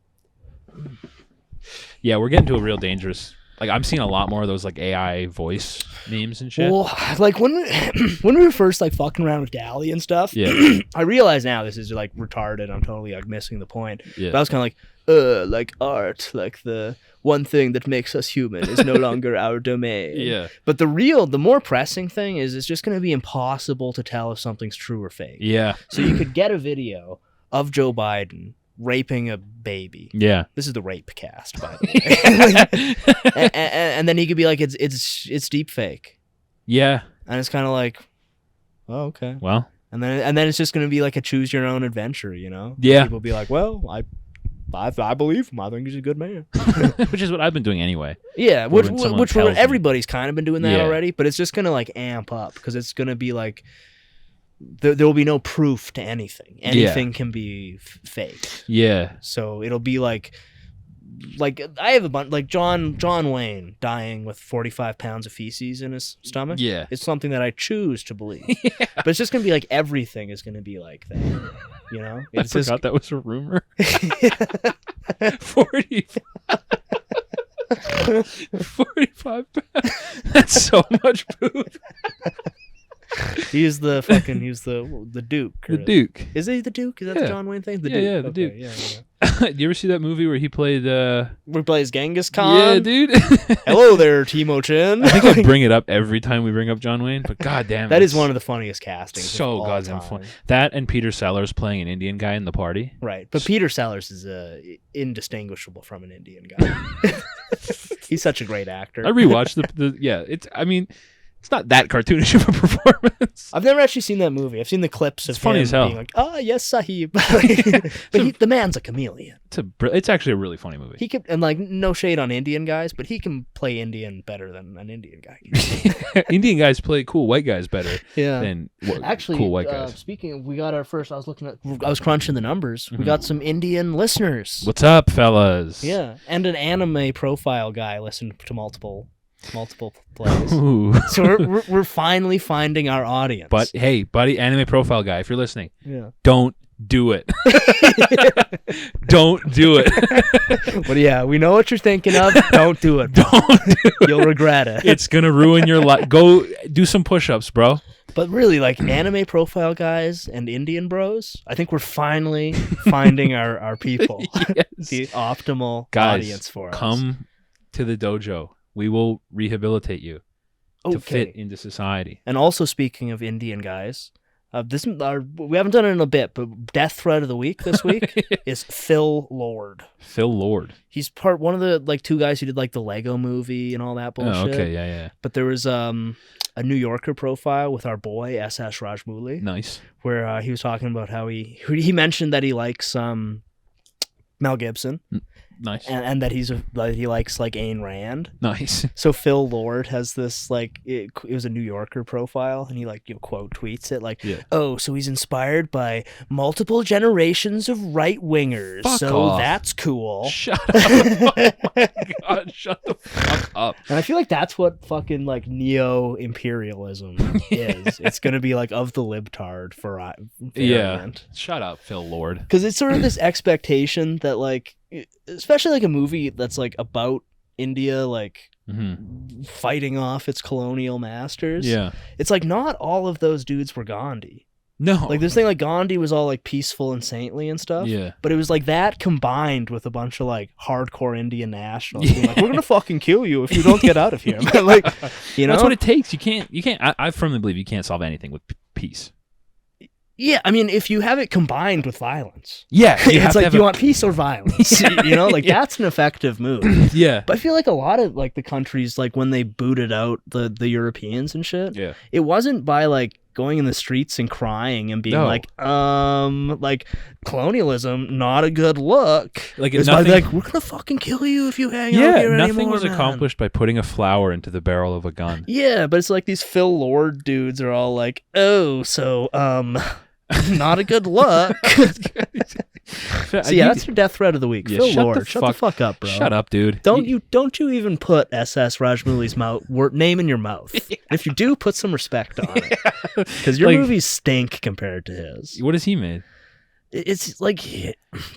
Yeah, we're getting to a real dangerous. Like, I'm seeing a lot more of those like AI voice memes and shit. Well, like when we were first like fucking around with DALL-E and stuff, Yeah. I realize now this is like retarded. I'm totally like missing the point. Yeah. But I was kind of like art, like the one thing that makes us human is no longer our domain. Yeah. But the more pressing thing is it's just going to be impossible to tell if something's true or fake. Yeah. So you could get a video of Joe Biden raping a baby. Yeah. This is the rape cast, by the way. and then he could be like, it's deep fake. Yeah. And it's kind of like, oh, okay. Well. And then it's just going to be like a choose your own adventure, you know? Yeah. People be like, well, I believe him. I think he's a good man. Which is what I've been doing anyway. Yeah, Or which when someone tells me. everybody's kind of been doing that Yeah. already, but it's just going to like amp up because it's going to be like there will be no proof to anything. Anything can be fake. Yeah. So it'll be like I have a bunch like John Wayne dying with 45 pounds of feces in his stomach. Yeah. It's something that I choose to believe. But it's just going to be like everything is going to be like that. You know? I It's just forgot that was a rumor. 45 pounds. That's so much poop. He's the Duke. The Duke. Is he the Duke? Is that the John Wayne thing? The Yeah, Duke. yeah, the Okay, Duke. Yeah. Do you ever see that movie where he played? We plays Genghis Khan. Yeah, dude. Hello there, Timo Chin. I think I bring it up every time we bring up John Wayne, but goddamn, that is one of the funniest castings. so of all goddamn time. fun. That and Peter Sellers playing an Indian guy in The Party. Right, but Peter Sellers is indistinguishable from an Indian guy. He's such a great actor. I rewatched the yeah. It's not that cartoonish of a performance. I've never actually seen that movie. I've seen the clips of funny him as hell. being like, yes, Sahib. But the man's a chameleon. It's actually a really funny movie. He could, and like, no shade on Indian guys, but he can play Indian better than an Indian guy can. Indian guys play cool white guys better than Actually, cool white guys. Speaking of, we got our first, I was crunching the numbers. We got some Indian listeners. What's up, fellas? Yeah, and an anime profile guy listened to multiple plays. Ooh. So we're finally finding our audience. But hey, buddy, anime profile guy, if you're listening, don't do it. Don't do it. But yeah, we know what you're thinking of. Don't do it. You'll regret it. It's gonna ruin your life. Go do some push-ups, bro. But really, like, anime profile guys and Indian bros, I think we're finally finding our people. Yes. The optimal Guys, audience for us. come to the dojo. We will rehabilitate you to fit into society. And also, speaking of Indian guys, we haven't done it in a bit, but Death Threat of the Week this week is Phil Lord. Phil Lord. He's one of the like two guys who did like the Lego Movie and all that bullshit. Oh, okay, yeah. But there was a New Yorker profile with our boy SS Rajmouli. Nice. Where he was talking about how he mentioned that he likes Mel Gibson. Nice. And that he likes like Ayn Rand. Nice. So Phil Lord has this like it was a New Yorker profile, and he like quote tweets it like, "Oh, so he's inspired by multiple generations of right wingers. So off. That's cool." Shut up. Oh my God, shut the fuck up. And I feel like that's what fucking like neo imperialism is. It's gonna be like of the libtard for variant. Shut up, Phil Lord. Because it's sort of this expectation that like, especially like a movie that's like about India like fighting off its colonial masters. Yeah. It's like not all of those dudes were Gandhi. No. Like this thing like Gandhi was all like peaceful and saintly and stuff. Yeah. But it was like that combined with a bunch of like hardcore Indian nationals being like, we're gonna fucking kill you if you don't get out of here. Like, that's what it takes. You can't I firmly believe you can't solve anything with peace. Yeah, I mean, if you have it combined with violence. Yeah. It's like, do you want peace or violence? That's an effective move. Yeah. But I feel like a lot of like the countries, like when they booted out the Europeans and shit, it wasn't by like going in the streets and crying and being like colonialism, not a good look. Like it's nothing, like, we're gonna fucking kill you if you hang out here nothing anymore, was accomplished by putting a flower into the barrel of a gun. Yeah, but it's like these Phil Lord dudes are all like, oh, so not a good look. So yeah, that's your Death Threat of the Week. Yeah, Phil Lord, shut the fuck up, bro. Shut up, dude. Don't you even put SS Rajmouli's name in your mouth. And if you do, put some respect on it. Because your movies stink compared to his. What has he made? It's like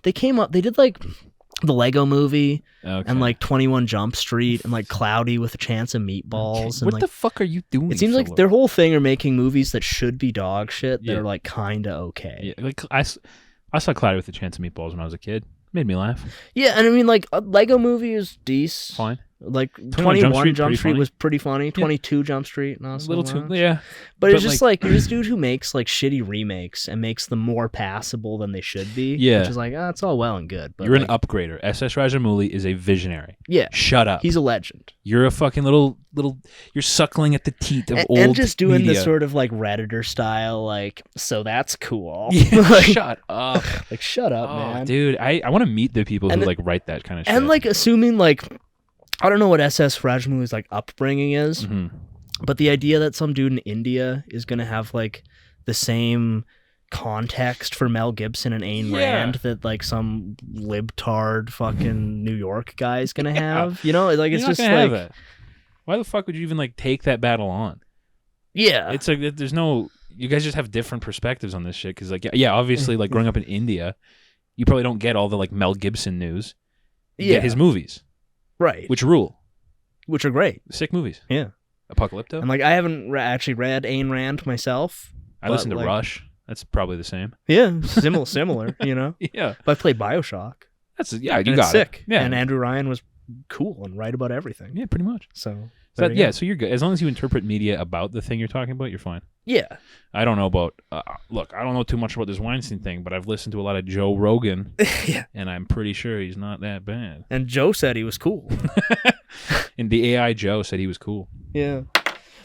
they did like the Lego Movie and like 21 Jump Street and like Cloudy with a Chance of Meatballs. Okay. What and, the fuck are you doing? It seems like their whole thing are making movies that should be dog shit. They're like kind of okay. Yeah, like I saw Cloudy with a Chance of Meatballs when I was a kid. Made me laugh. Yeah, and I mean, like, a Lego Movie is decent. Fine. Like, 21 Jump Street was pretty funny. 22 Jump Street, not so little much. too, yeah. But it's just like, you're this dude who makes, like, shitty remakes and makes them more passable than they should be. Yeah. Which is like, it's all well and good. But you're like, an upgrader. SS Rajamouli is a visionary. Yeah. Shut up. He's a legend. You're a fucking little, you're suckling at the teat of old and just doing media. the sort of, like, Redditor style, like, so that's cool. Yeah, like, shut up. Like, shut up, man. Dude, I want to meet the people who, like, write that kind of shit. And, like, assuming, like, I don't know what SS Rajmouli's like upbringing is, but the idea that some dude in India is gonna have like the same context for Mel Gibson and Ayn Rand that like some libtard fucking New York guy is gonna have, like it's just like, that. Why the fuck would you even like take that battle on? Yeah, it's like there's no. You guys just have different perspectives on this shit because like obviously like growing up in India, you probably don't get all the like Mel Gibson news. You get his movies. Right. Which rule. Which are great. Sick movies. Yeah. Apocalypto? And like I haven't actually read Ayn Rand myself. I listen to like, Rush. That's probably the same. Yeah, similar, you know. Yeah. But I played BioShock. You And got it's sick. it. Yeah. And Andrew Ryan was cool and right about everything. Yeah, pretty much. So So, there you go. so you're good. As long as you interpret media about the thing you're talking about, you're fine. Yeah. I don't know about, look, I don't know too much about this Weinstein thing, but I've listened to a lot of Joe Rogan, Yeah. and I'm pretty sure he's not that bad. And Joe said he was cool. And the AI Joe said he was cool. Yeah.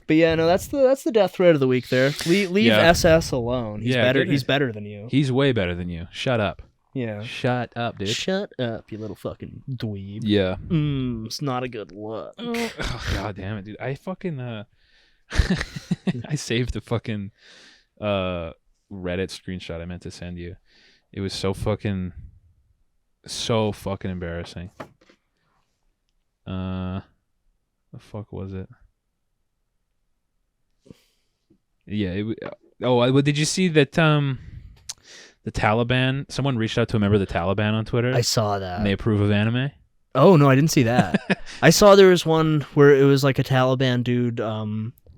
But yeah, no, that's the death threat of the week there. Leave Yeah. SS alone. He's better. get it. He's better than you. He's way better than you. Shut up. Yeah. Shut up, dude. Shut up, you little fucking dweeb. Yeah. It's not a good look. Oh, God damn it, dude. I fucking, I saved the fucking Reddit screenshot I meant to send you. It was so fucking embarrassing. The fuck was it? Yeah. Did you see that? The Taliban. Someone reached out to a member of the Taliban on Twitter. I saw that. And they approve of anime. Oh no, I didn't see that. I saw there was one where it was like a Taliban dude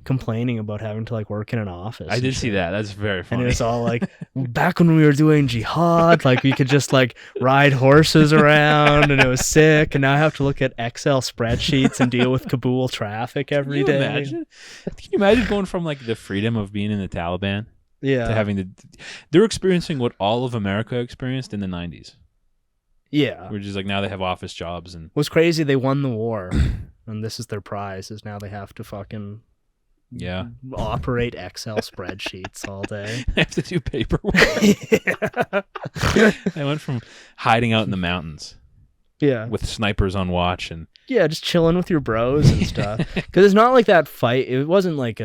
complaining about having to like work in an office. I did see that. That's very funny. And it was all like, back when we were doing jihad, like we could just like ride horses around and it was sick. And now I have to look at Excel spreadsheets and deal with Kabul traffic every day. Imagine? Can you imagine going from like the freedom of being in the Taliban Yeah. to having they're experiencing what all of America experienced in the 90s. Yeah. Which is like now they have office jobs and What's crazy, they won the war. And this is their prize, is now they have to fucking operate Excel spreadsheets all day. they have to do paperwork. They went from hiding out in the mountains. Yeah. With snipers on watch and Yeah, just chilling with your bros and stuff. Because it's not like that fight. It wasn't like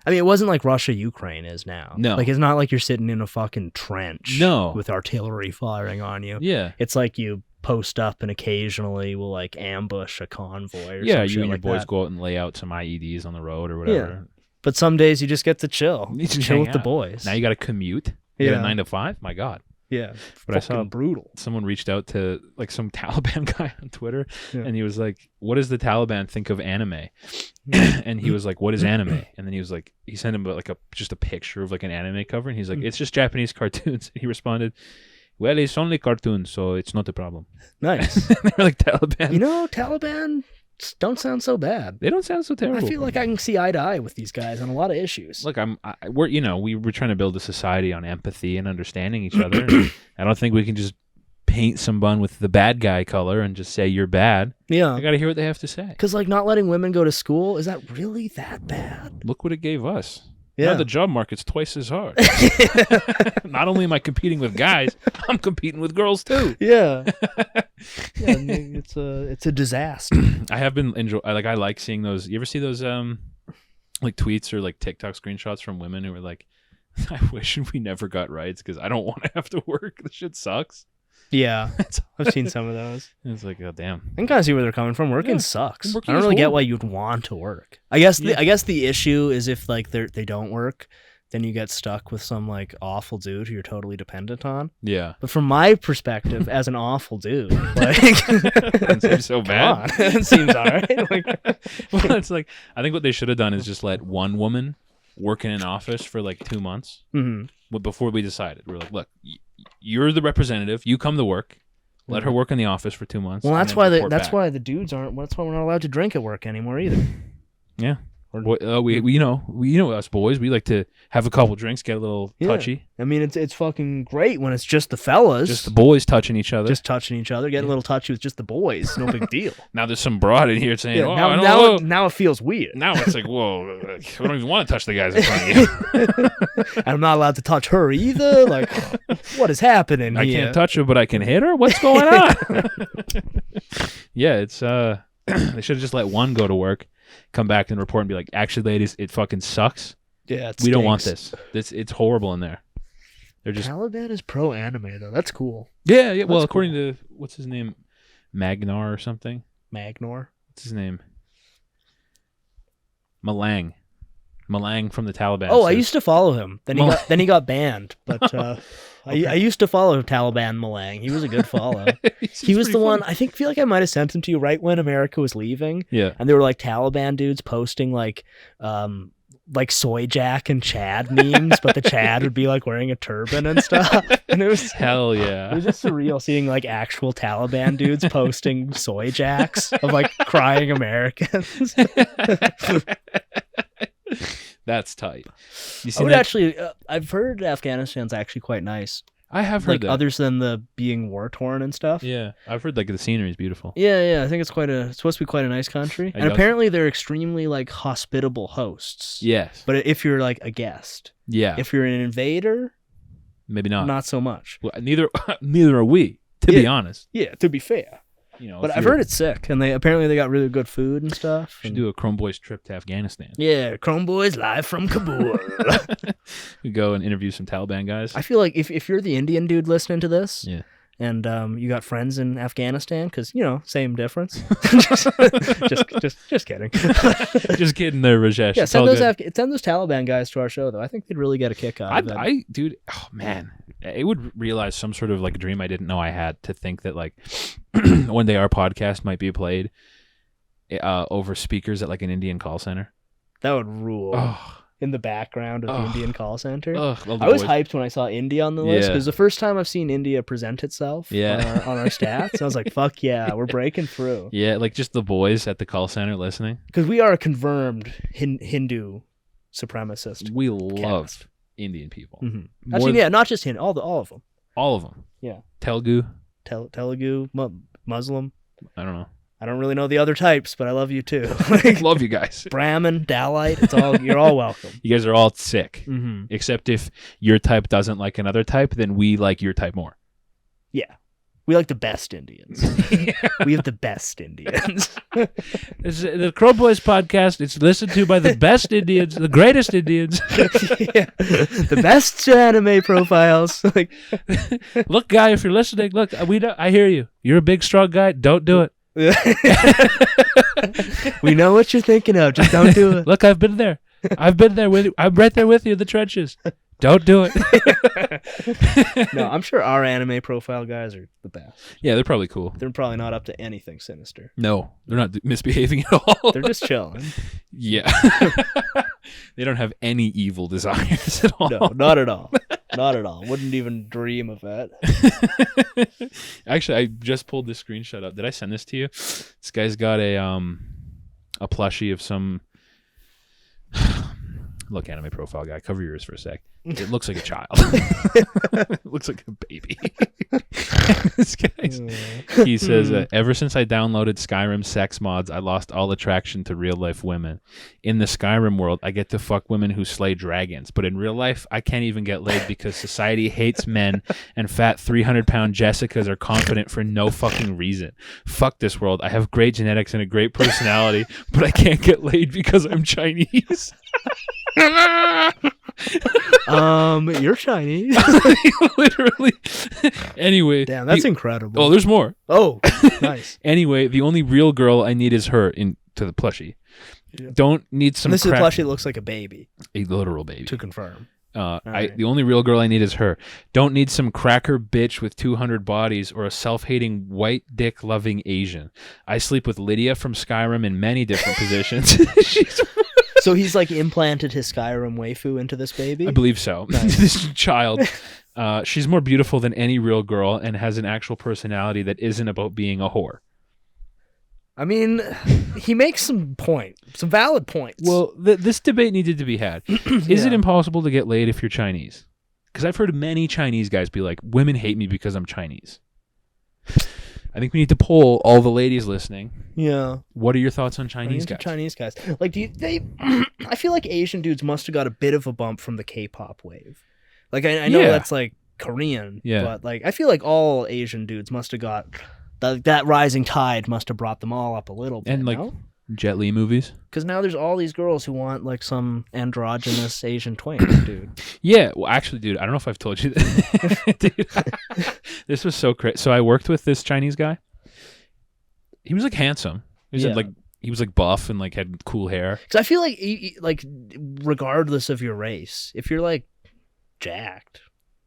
it wasn't like Russia-Ukraine is now. No. Like, it's not like you're sitting in a fucking trench No. with artillery firing on you. Yeah. It's like you post up and occasionally will, like, ambush a convoy or Yeah, some you shit and your like boys that. go out and lay out some IEDs on the road or whatever. But some days you just get to chill. You just chill hang with the out. boys. Now you got to commute. You got a 9 to 5? My God. Yeah. But I saw brutal. someone reached out to like some Taliban guy on Twitter Yeah. and he was like, what does the Taliban think of anime? And he was like, what is anime? And then he was like, he sent him like just a picture of like an anime cover and he's like, it's just Japanese cartoons. And he responded, well, it's only cartoons, so it's not a problem. Nice. They're like Taliban. You know, Taliban don't sound so bad. They don't sound so terrible. I feel like I can see eye to eye with these guys on a lot of issues. Look, we were trying to build a society on empathy and understanding each other. And I don't think we can just paint someone with the bad guy color and just say you're bad. Yeah. I got to hear what they have to say. Because, like, not letting women go to school, is that really that bad? Look what it gave us. Yeah. Now the job market's twice as hard. Not only am I competing with guys, I'm competing with girls too. Yeah. Yeah, I mean, it's a disaster. I have been I like seeing those. You ever see those like tweets or like TikTok screenshots from women who were like, I wish we never got rights because I don't want to have to work. This shit sucks. Yeah. I've seen some of those. It's like, oh damn. I can kind of see where they're coming from. Working Yeah. sucks. Working I don't is really get horrible. why you'd want to work. I guess the issue is if like they don't work, then you get stuck with some like awful dude who you're totally dependent on. Yeah. But from my perspective, as an awful dude, like That seems so come bad. on. It seems all right. Like, Well, it's like I think what they should have done is just let one woman work in an office for like 2 months. mhm. Before we decided, we were like, look, you're the representative. You come to work. Let her work in the office for 2 months. Well, and that's then why report that's back. why the dudes aren't. That's why we're not allowed to drink at work anymore either. Yeah. We know us boys. We like to have a couple drinks, get a little Yeah. touchy. I mean, it's fucking great when it's just the fellas, Just the boys touching each other. just touching each other, getting a little touchy with just the boys. No big deal. Now there's some broad in here saying, Yeah, "Oh, now, I don't now, know." it, now it feels weird. Now it's like, whoa, I don't even want to touch the guys in front of you. And I'm not allowed to touch her either. Like, what is happening I here? can't touch her, but I can hit her. What's going on? Yeah, it's they should have just let one go to work, come back and report and be like, actually, ladies, it fucking sucks. Yeah, it We don't want stinks. this. It's horrible in there. They're just Taliban is pro anime though. That's cool. yeah. Well, That's according to what's his name, Magnar or something. Magnor. What's his name? Malang. Malang from the Taliban. Oh, I says- used to follow him. Then he got banned. But I used to follow Taliban Malang. He was a good follow. He was the one. I feel like I might have sent him to you right when America was leaving. Yeah. And there were like Taliban dudes posting like Soy Jack and Chad memes, but the Chad would be like wearing a turban and stuff. And it was Hell It yeah. was just surreal seeing like actual Taliban dudes posting Soy Jacks of like crying Americans. That's tight. You I see would that? actually, I've heard Afghanistan's actually quite nice. I have heard Like that. others than the being war torn and stuff. Yeah, I've heard like the scenery is beautiful. Yeah. I think it's supposed to be quite a nice country, and guess- apparently they're extremely like hospitable hosts. Yes. But if you're like a guest, Yeah. if you're an invader, Maybe not. not so much. Well, neither are we. To be honest, Yeah, to be fair. you know. But if I've you're- heard it's sick, and they got really good food and stuff. we should and- do a kromeboys trip to Afghanistan. Yeah, Kromeboys live from Kabul. We go and interview some Taliban guys. I feel like if you're the Indian dude listening to this, Yeah. and you got friends in Afghanistan, because same difference. just kidding. Just kidding there, Rajesh. Yeah, It's all good. send those Taliban guys to our show though. I think they'd really get a kick out of it. Dude, oh man, it would realize some sort of like dream I didn't know I had to think that like one day our podcast might be played over speakers at like an Indian call center. That would rule. Oh, In the background of the Indian call center. love the I was boys. hyped when I saw India on the list Yeah. because the first time I've seen India present itself Yeah. on our stats, I was like, fuck yeah, we're breaking through. Yeah, like just the boys at the call center listening. Because we are a confirmed Hindu supremacist. We love Indian people. Mhm. More Actually, th- yeah, not just Hindu, all of them. all of them. Yeah. Telugu. Telugu, Muslim. I don't know. I don't really know the other types, but I love you too. Like, Love you guys. Brahmin, Dalite, you're all welcome. You guys are all sick. Mm-hmm. Except if your type doesn't like another type, then we like your type more. Yeah. We like the best Indians. We have the best Indians. It's the Crow Boys podcast. It's listened to by the best Indians, the greatest Indians. Yeah. The best anime profiles. Like, Look, guy, if you're listening, look, I hear you. You're a big, strong guy. Don't do it. we know what you're thinking of. Just don't do it. Look, I've been there. I've been there with you. I'm right there with you in the trenches. Don't do it. No, I'm sure our anime profile guys are the best. Yeah, they're probably cool. They're probably not up to anything sinister. No, they're not misbehaving at all. They're just chilling. Yeah. They don't have any evil desires at all. No, not at all. Not at all. Wouldn't even dream of that. Actually, I just pulled this screenshot up. Did I send this to you? This guy's got a plushie of some look, anime profile guy. Cover yours for a sec. It looks like a child. It looks like a baby. This guy's, he says, ever since I downloaded Skyrim sex mods, I lost all attraction to real life women. In the Skyrim world, I get to fuck women who slay dragons, but in real life, I can't even get laid because society hates men and fat 300-pound Jessicas are confident for no fucking reason. Fuck this world. I have great genetics and a great personality, but I can't get laid because I'm Chinese. You're Chinese. Literally. Anyway. Damn, that's incredible. Oh, there's more. Oh, nice. Anyway, the only real girl I need is her to the plushie. Yeah. Don't need some And this is a crack- plushie that looks like a baby, a literal baby. to confirm. The only real girl I need is her. Don't need some cracker bitch with 200 bodies or a self-hating white dick loving Asian. I sleep with Lydia from Skyrim in many different positions. So he's like implanted his Skyrim waifu into this baby? I believe so. This child. She's more beautiful than any real girl and has an actual personality that isn't about being a whore. I mean, he makes some valid points. Well, this debate needed to be had. Is it Yeah. impossible to get laid if you're Chinese? Because I've heard many Chinese guys be like, women hate me because I'm Chinese. I think we need to poll all the ladies listening. Yeah. What are your thoughts on Chinese Into guys? Chinese guys. Like, I feel like Asian dudes must have got a bit of a bump from the K-pop wave. Like, I know Yeah. that's like Korean, Yeah. but like, I feel like all Asian dudes must have got that rising tide must have brought them all up a little bit. And like Jet Li movies. because now there's all these girls who want like some androgynous Asian twink, dude. Yeah, well, actually, dude, I don't know if I've told you that. Dude, this was so crazy. So I worked with this Chinese guy. He was like handsome. He was Yeah. like he was like buff and like had cool hair. Because I feel like like regardless of your race, if you're like jacked,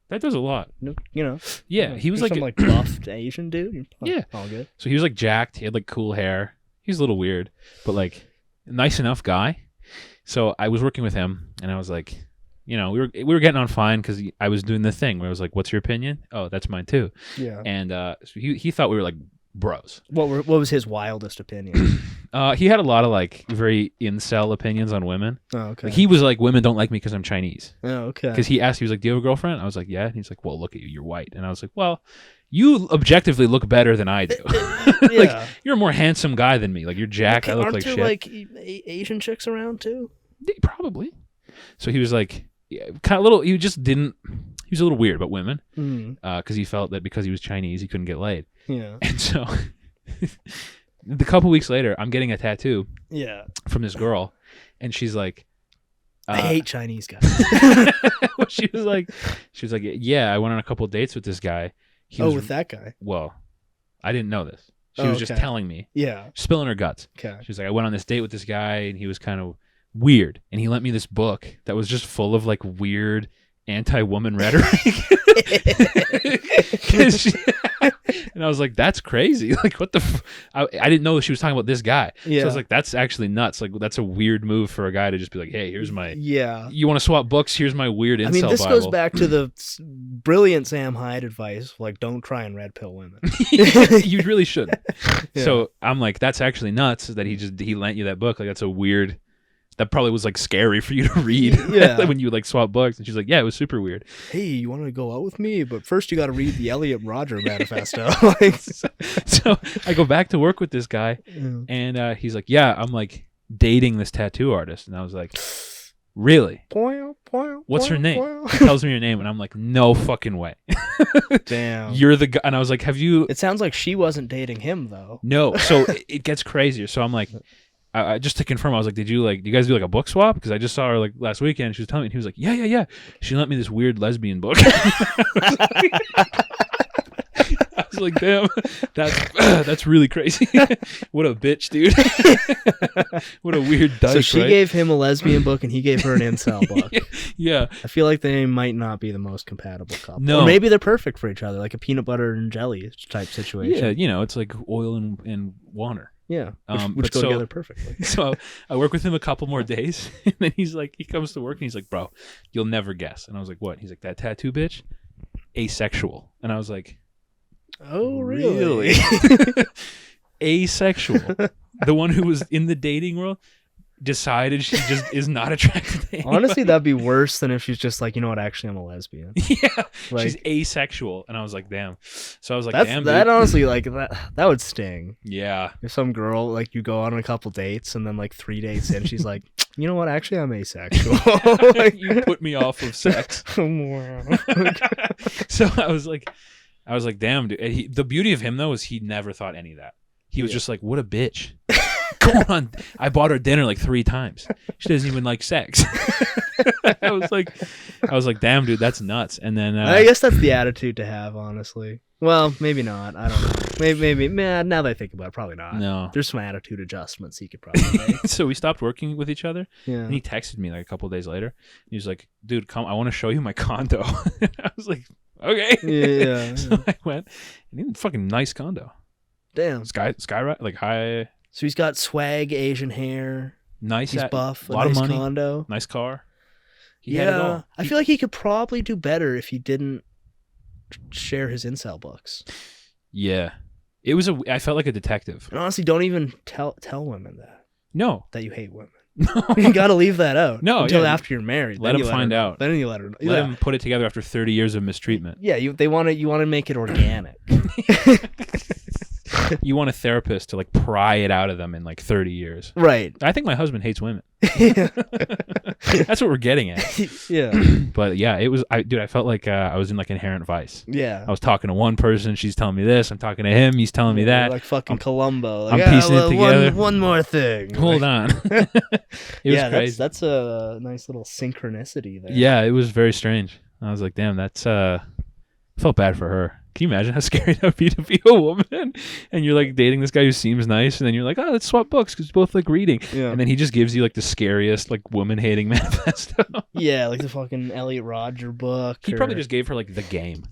That does a lot. you know. Yeah, he was You're like some like buffed Asian dude. You're Yeah. all good. So he was like jacked. He had like cool hair. He was a little weird, but like nice enough guy. So I was working with him, and I was like, you know, we were getting on fine because I was doing the thing where I was like, "What's your opinion?" "Oh, that's mine too." Yeah. And so he thought we were like bros. What was his wildest opinion? He had a lot of like very incel opinions on women. Oh, okay. Like, he was like, women don't like me because I'm Chinese. Oh, okay. Because he asked, he was like, "Do you have a girlfriend?" I was like, "Yeah." And he's like, "Well, look at you, you're white." And I was like, "Well, you objectively look better than I do. Like, Yeah. you're a more handsome guy than me. Like, you're jacked. I look Aren't like there shit." like Asian chicks around too? Probably. So he was like, yeah, kind of little. He just didn't. He was a little weird about women because he felt that because he was Chinese, he couldn't get laid. Yeah. And so, a couple weeks later, I'm getting a tattoo Yeah. from this girl, and she's like, I hate Chinese guys. she was like, "Yeah, I went on a couple dates with this guy." He was, with that guy. well, I didn't know this. She Oh, was just okay. telling me, Yeah. spilling her guts. Okay. She was like, "I went on this date with this guy, and he was kind of weird, and he lent me this book that was just full of like weird anti-woman rhetoric." And I was like, "That's crazy! Like, what the?" I didn't know she was talking about this guy. Yeah. So I was like, "That's actually nuts! Like, that's a weird move for a guy to just be like, hey, here's my. Yeah. You want to swap books? Here's my weird incel I mean, this Bible." goes back to the brilliant Sam Hyde advice, like don't try and red pill women. You really shouldn't. Yeah. So I'm like, that's actually nuts that he lent you that book. Like, that's a weird. That probably was like scary for you to read. Yeah. When you like swap books. And she's like, "Yeah, it was super weird." Hey, you want to go out with me? But first you got to read the Elliot Rodger Manifesto. Like, So I go back to work with this guy, and he's like, "Yeah, I'm like dating this tattoo artist," and I was like, "Really? What's her name?" He tells me her name, and I'm like, "No fucking way." Damn. You're the guy. And I was like, "Have you?" It sounds like she wasn't dating him though. No. So it gets crazier. So I'm like, I just to confirm, I was like, "Do you guys do like a book swap?" Because I just saw her like last weekend. And she was telling me, and he was like, "Yeah. She lent me this weird lesbian book." I was like, "Damn, that's really crazy." What a bitch, dude. What a weird dyke. So she right? gave him a lesbian book and he gave her an incel book. Yeah. I feel like they might not be the most compatible couple. No. Or maybe they're perfect for each other, like a peanut butter and jelly type situation. Yeah, it's like oil and water. Yeah. Um, Which but go so- together perfectly. So I work with him a couple more days, and then he comes to work, and he's like, "Bro, you'll never guess." And I was like, "What?" He's like, "That tattoo bitch, asexual." And I was like, Oh, really? Asexual. The one who was in the dating world decided she just is not attracted to anyone. Honestly, that'd be worse than if she's just like, you know what, actually, I'm a lesbian. Yeah, Like- she's asexual, and I was like, "Damn." So I was like, That's "Damn, that dude." honestly, like that would sting. Yeah, If some girl, like, you go on a couple dates and then like 3 dates in, she's like, you know what, actually, I'm asexual. Like, you put me off of sex. So I was like, "Damn, dude." And the beauty of him though is he never thought any of that. He was just like, "What a bitch." Come on, I bought her dinner like 3 times. She doesn't even like sex. I was like, "Damn, dude, that's nuts." And then I guess that's the attitude to have, honestly. Well, maybe not. I don't know. Maybe now that I think about it, probably not. No. There's some attitude adjustments he could probably make. So we stopped working with each other, Yeah. and he texted me like a couple days later. He was like, "Dude, come, I want to show you my condo." I was like, "Okay." Yeah. So I went, and he had a fucking nice condo. Damn. Sky, like high, So he's got swag, Asian hair. nice. He's buff. a lot nice of money, condo. nice car. He had it Yeah. all. I feel like he could probably do better if he didn't share his incel books. Yeah, it was I felt like a detective. And honestly, don't even tell women No, that you hate women. no. You got to leave that out. No, until yeah. after you're married. Let Then him you find her know. out. Then you let her know. Let Yeah. him put it together after 30 years of mistreatment. Yeah, you want to make it organic. You want a therapist to like pry it out of them in like 30 years. Right. I think my husband hates women. Yeah. That's what we're getting at. Yeah. But yeah, it was. I felt like I was in like inherent vice. Yeah. I was talking to one person, she's telling me this. I'm talking to him, he's telling me that. Like fucking Columbo. I'm Like, piecing it together. One more thing. Hold Like, on. It was crazy. that's a nice little synchronicity there. Yeah, it was very strange. I was like, damn, that's. Felt bad for her Can you imagine how scary that would be to be a woman? And you're like dating this guy who seems nice, and then you're like, oh, let's swap books because we both like reading. Yeah. And then he just gives you like the scariest like woman hating manifesto. Yeah, like the fucking Elliot Rodger book. He probably just gave her like The Game,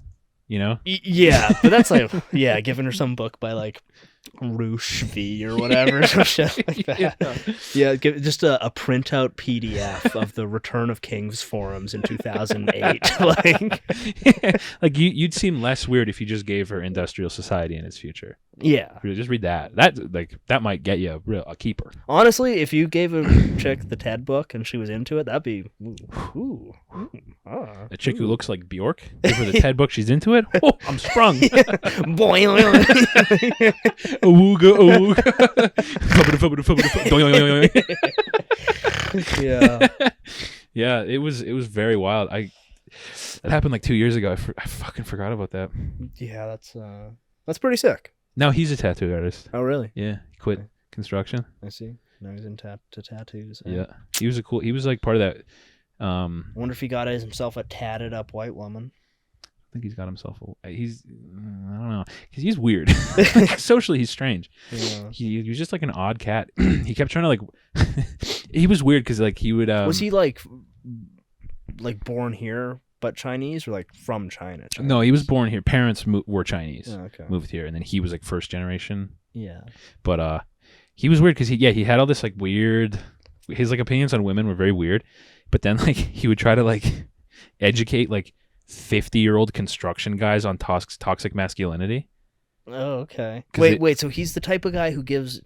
you know? Yeah, but that's like giving her some book by like Roosh V or whatever, some shit like that. Yeah, just a printout PDF of the Return of Kings forums in 2008. Like you'd seem less weird if you just gave her Industrial Society and its future. Yeah, Just read that. That might get you a keeper. Honestly, if you gave a chick the Ted book and she was into it, that'd be A chick who looks like Bjork, give her the Ted book, she's into it. Oh, I'm sprung. Boy. Awooga, Yeah. Yeah, it was very wild. That happened like 2 years ago. I fucking forgot about that. Yeah, that's pretty sick. Now he's a tattoo artist. Oh, really? Yeah, he quit construction. I see. Now he's into tattoos. Yeah, he was like part of that. I wonder if he got himself a tatted up white woman. I think he's got himself. I don't know, because he's weird. Socially, he's strange. Yeah. He was just like an odd cat. He kept trying to like. He was weird because like he would. Was he like born here but Chinese, or like from China? No, he was born here. Parents were Chinese. Oh, okay. Moved here, and then he was like first generation. Yeah. But he was weird because he had all this like weird. His like opinions on women were very weird, but then like he would try to like educate like 50-year-old construction guys on toxic masculinity. Oh, okay. Wait. So he's the type of guy who gives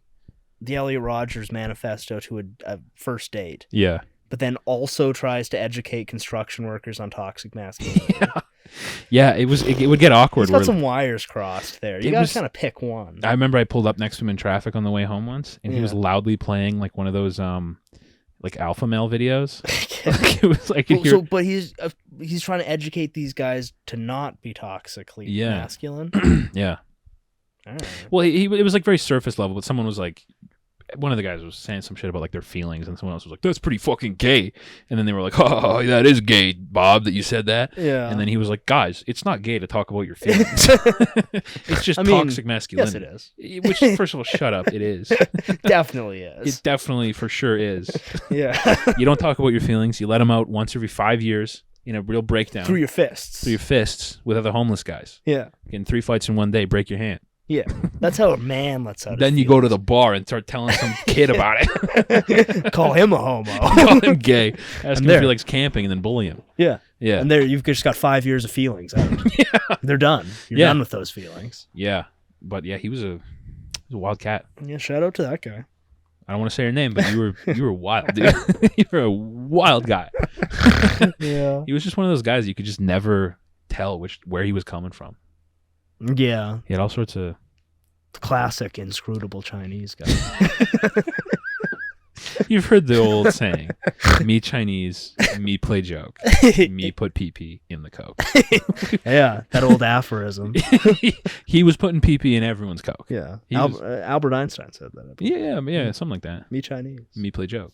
the Elliot Rodgers manifesto to a first date. Yeah. But then also tries to educate construction workers on toxic masculinity. Yeah. It would get awkward. He's got some wires crossed there. You gotta kind of pick one. I remember I pulled up next to him in traffic on the way home once, and he was loudly playing like one of those like alpha male videos. Like, it was like but he's trying to educate these guys to not be toxically masculine. Yeah. All right. Well, it was like very surface level, but someone was like, one of the guys was saying some shit about like their feelings, and someone else was like, "That's pretty fucking gay," and then they were like, "Oh, that is gay, Bob, that you said that." Yeah. And then he was like, "Guys, it's not gay to talk about your feelings. It's just toxic masculinity." Yes, it is. Which, first of all, shut up. It is. Definitely is. It definitely for sure is. Yeah. You don't talk about your feelings. You let them out once every 5 years in a real breakdown. Through your fists With other homeless guys. Yeah. Getting 3 fights in one day, break your hand. Yeah, that's how a man lets out. Then you go to the bar and start telling some kid about it. Call him a homo. Call him gay. Ask him if he likes camping, and then bully him. Yeah, yeah. And there, you've just got 5 years of feelings out. Yeah, they're done. You're done with those feelings. Yeah, but yeah, he was a wild cat. Yeah, shout out to that guy. I don't want to say your name, but you were wild, dude. You were a wild guy. Yeah, he was just one of those guys you could just never tell where he was coming from. Yeah. He had all sorts of... The classic inscrutable Chinese guy. You've heard the old saying, me Chinese, me play joke, me put pee-pee in the Coke. Yeah, that old aphorism. He was putting pee-pee in everyone's Coke. Yeah. Albert Einstein said that. Yeah, something like that. Me Chinese. Me play joke.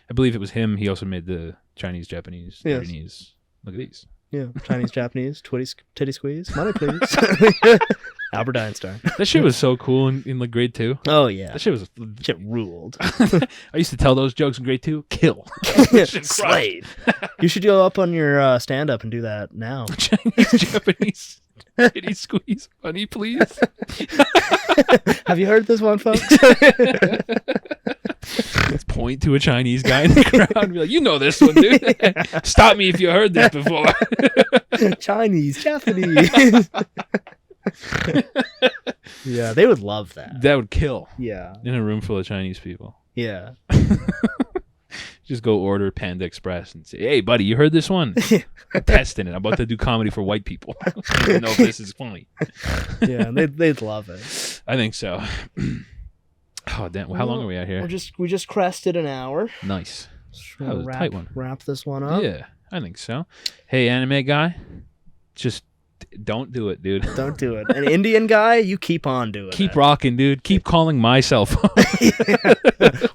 I believe it was him. He also made the Chinese, Japanese, Japanese. Look at these. Yeah, Chinese, Japanese, titty squeeze, money please. Albert Einstein. That shit was so cool in like grade 2. Oh yeah, that shit ruled. I used to tell those jokes in grade 2. Kill, Slade. You should go up on your stand up and do that now. Chinese, Japanese, titty squeeze, money please. Have you heard this one, folks? Let's point to a Chinese guy in the crowd and be like, "You know this one, dude. Stop me if you heard this before." Chinese, Japanese. Yeah, they would love that. That would kill. Yeah. In a room full of Chinese people. Yeah. Just go order Panda Express and say, "Hey, buddy, you heard this one? I'm testing it. I'm about to do comedy for white people. I don't know if this is funny." Yeah, they'd love it. I think so. Oh, damn. Well, how long are we out here? We just crested an hour. Nice. That was a tight one. Wrap this one up. Yeah, I think so. Hey, anime guy, just Don't do it, dude. Don't do it. An Indian guy, you keep on doing Keep it. rocking, dude. Keep calling my cell phone.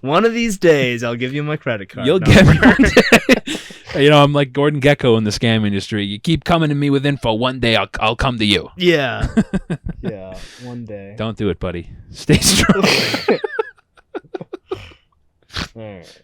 One of these days, I'll give you my credit card. You'll get me one day. I'm like Gordon Gekko in the scam industry. You keep coming to me with info. One day I'll come to you. Yeah. Yeah, one day. Don't do it, buddy. Stay strong. All right.